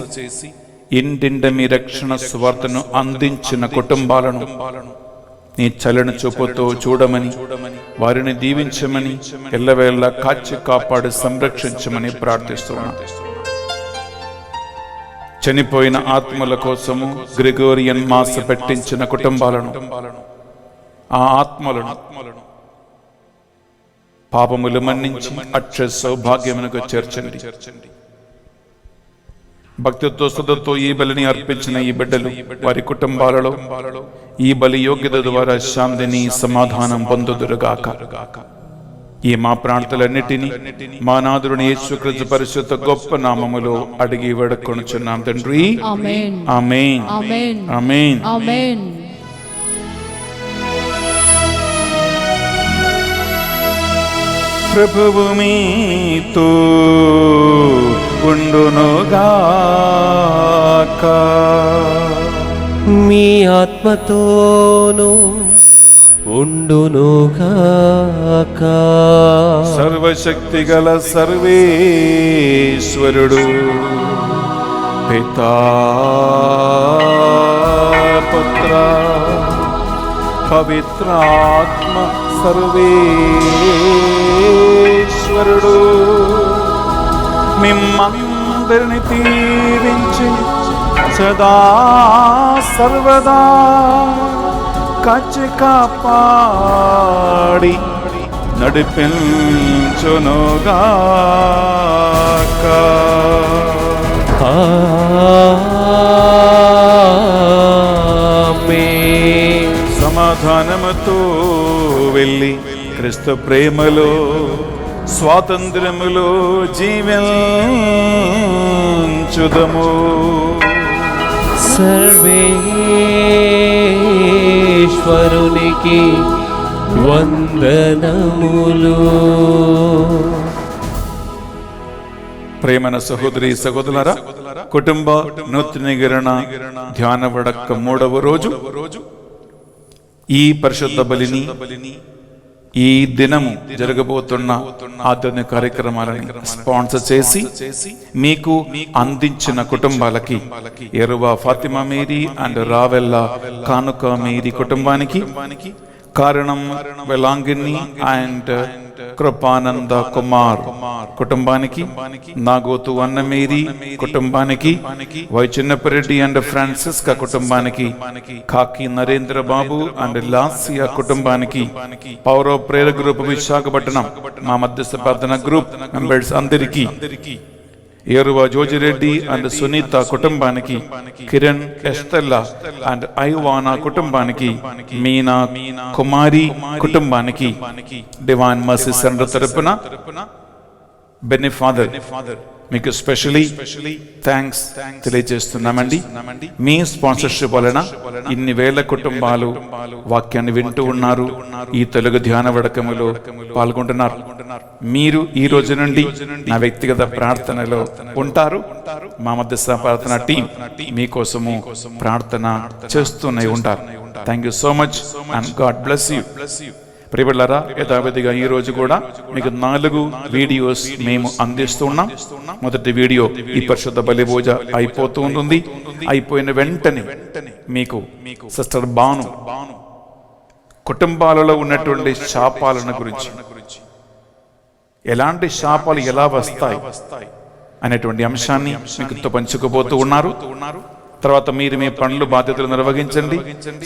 ఇంటింట మీ రక్షణ స్వార్థను అందించిన కుటుంబాలను నీ చల్లని చూపుతో చూడమని, వారిని దీవించమని, ఎల్లవేళ కాచి కాపాడి సంరక్షించమని ప్రార్థిస్తున్నాం. చనిపోయిన ఆత్మల కోసము గ్రెగోరియన్ మాస పెట్టించిన కుటుంబాలను, ఆ ఆత్మలను పాపములు మన్నించి అక్ష సౌభాగ్యమునకు చేర్చండి. భక్తితో శ్రద్ధతో ఈ బలిని అర్పించిన ఈ బిడ్డలు వారి కుటుంబాలలో ఈ బలి యోగ్యత ద్వారా శాంతిని సమాధానం పొందుదురుగాక. ఈ మా ప్రార్థనలన్నిటినీ మా నాథుని యేసుక్రీస్తు పరిశుద్ధ గొప్ప నామములో అడిగి వేడుకొనుచున్నాం తండ్రి. ఆమేన్. ఆమేన్. ఆమేన్. ఆమేన్. ఆమేన్. ప్రభువు మీతో ఉండునుగాక. మీ ఆత్మతోను ఉండునుగాక. సర్వశక్తి గల సర్వేశ్వరుడు పితా పుత్ర పవిత్రాత్మ సర్వేశ్వరుడు మిమ్మందరిని దీవించి సదా సర్వదా కాచి కాపాడి నడిపించునుగాక. ఆమేన్. సమాధానముతో వెళ్ళి క్రీస్తు ప్రేమలో స్వాతంత్ర్యములో జీవించుదము. సర్వేశ్వరునికి వందనములు. ప్రేమన సహోదరి సహోదరులారా, కుటుంబ నూతనీకరణ ధ్యాన వడక 3వ రోజు ఈ పరిశుద్ధ బలిని ఈ దినము జరగబోతున్న ఆధ్యాత్మిక కార్యక్రమాలని స్పాన్సర్ చేసి మీకు అందించిన కుటుంబాలకి ఎరువ ఫాతిమా మేరీ అండ్ రావెల్లా కానుక మేరీ కుటుంబానికి, కారణం వెలాంగిని అండ్ కృపానంద కుమార్ కుటుంబానికి, నాగోతు అన్నమేరి కుటుంబానికి, వై చిన్నపరెడ్డి అండ్ ఫ్రాన్సిస్కా కుటుంబానికి, కాకి నరేంద్ర బాబు అండ్ లాసియా కుటుంబానికి, power of prayer group Visakhapatnam మా మధ్యస్థ ప్రార్థన గ్రూప్ మెంబర్స్ అందరికీ, ఏరువ జోజిరెడ్డి అండ్ సునీత కుటుంబానికి, కిరణ్ ఎస్తెల్లా అండ్ ఐవానా కుటుంబానికి, మీనా కుమారి కుటుంబానికి, డివైన్ మర్సీ సెంటర్ తరపున బెన్నీ ఫాదర్ మీకు స్పెషలీ థ్యాంక్స్ తెలియజేస్తున్నామండి. మీ స్పాన్సర్షిప్ వలన ఇన్ని వేల కుటుంబాలు వాక్యాన్ని వింటూ ఉన్నారు, ఈ తెలుగు ధ్యాన వడకములో పాల్గొంటున్నారు. మీరు ఈ రోజు నుండి నా వ్యక్తిగత ప్రార్థనలో ఉంటారు. మా మధ్యస్థ ప్రార్థన టీం మీకోసము ప్రార్థన చేస్తూనే ఉంటారు. Thank you so much and God bless you. ప్రియబిడ్డలారా, యథావిధిగా ఈ రోజు కూడా మీకు 4 వీడియోస్ మేము అందిస్తున్నాం. మొదటి వీడియో ఈ పరిశుద్ధ బలి పూజ అయిపోతూ ఉంటుంది. అయిపోయిన వెంటనే మీకు సిస్టర్ బాను కుటుంబాలలో ఉన్నటువంటి శాపాలను గురించి, ఎలాంటి శాపాలు ఎలా వస్తాయి అనేటువంటి అంశాన్ని మీకుతో పంచుకోబోతూ ఉన్నారు. తర్వాత మీరు మీ పనులు బాధ్యతలు నిర్వహించండి.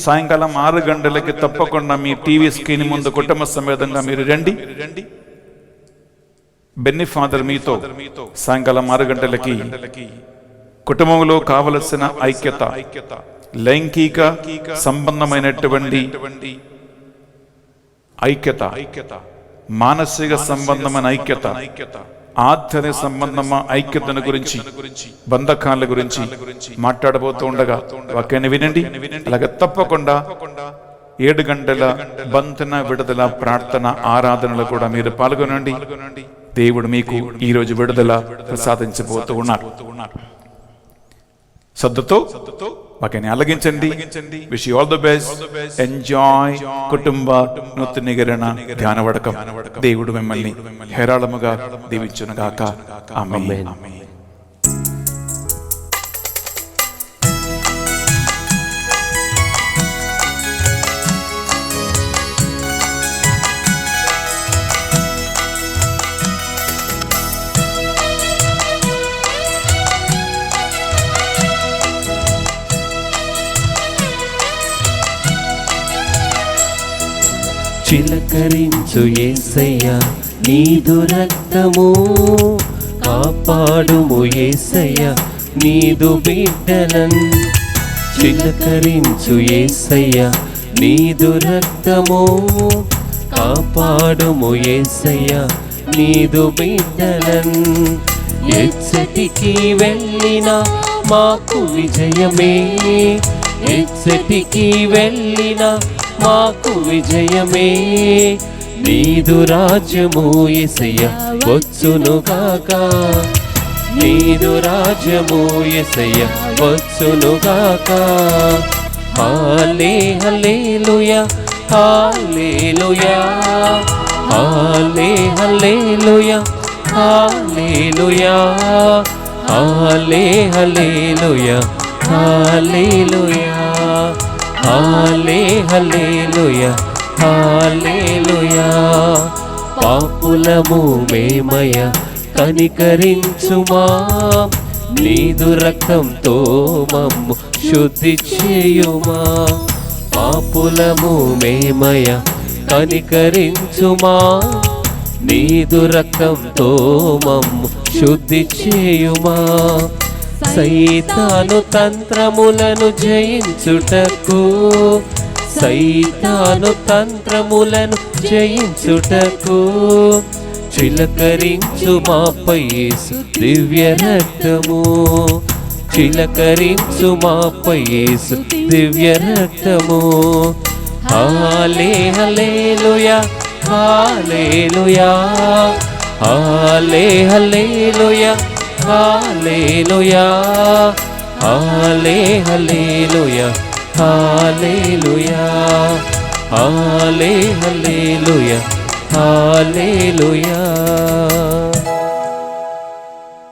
సాయంకాలం 6 గంటలకి తప్పకుండా మీ టీవీ స్క్రీన్ ముందు కుటుంబ సమేతంగా మీరు రండి. బెన్నీ ఫాదర్ మీతో సాయంకాలం 6 గంటలకి కుటుంబంలో కావలసిన ఐక్యత, లైంగిక సంబంధమైనటువంటి ఐక్యత, మానసిక సంబంధమైన ఐక్యత, ఆధ్యాత్మిక సంబంధమైన ఐక్యతను గురించి, బంధకాల గురించి మాట్లాడబోతూ ఉండగా వాక్యాన్ని వినండి. అలాగే తప్పకుండా 7 గంటల బంధన విడుదల ప్రార్థన ఆరాధనలు కూడా మీరు పాల్గొనండి. దేవుడు మీకు ఈరోజు విడుదల ప్రసాదించబోతూ ఉన్నారు. శ్రద్ధతో వాక్యాన్ని ఆలకించండి. Wish you all the best. Enjoy కుటుంబ నూతనీకరణ ధ్యాన వడకం. దేవుడు మిమ్మల్ని హేరాళముగా దీవించునుగాక. ఆమేన్. చిలకరించు యేసయ్యా నీదు రక్తము, కాపాడుము యేసయ్యా నీదు బిడ్డలన్ చిలకరించు యేసయ్యా నీదు రక్తము కాపాడుము యేసయ్యా నీదు బిడ్డలన్ ఎచ్చటికి వెళ్ళినా మాకు విజయమే ఎచ్చటికి వెళ్ళినా మాకు విజయమే నీదు రాజ్యము యేసయ్యా వచ్చునుగాక నీదు రాజ్యము యేసయ్యా వచ్చునుగాక హల్లే హల్లెలూయా హల్లెలూయా హల్లే హల్లెలూయా హల్లెలూయా హల్లే హల్లెలూయా హల్లెలూయా హల్లే హల్లెలూయా హల్లెలూయా పాపులము మేమయ్యా కనికరించుమా నీదు రక్తంతో మమ్ము శుద్ధి చేయుమా పాపులము మేమయ్యా కనికరించుమా నీదు రక్తంతో మమ్ము శుద్ధి చేయుమా సైతాను తంత్రములను జయించుటకు సైతాను తంత్రములను జయించుటకు చిలకరించు మాపై యేసు దివ్య రక్తము చిలకరించు మాపై యేసు దివ్య రక్తము హల్లే హల్లెలూయా హల్లెలూయా హల్లే హల్లెలూయా హల్లెలూయా హల్లే హల్లెలూయా హల్లెలూయా హల్లే హల్లెలూయా హల్లెలూయా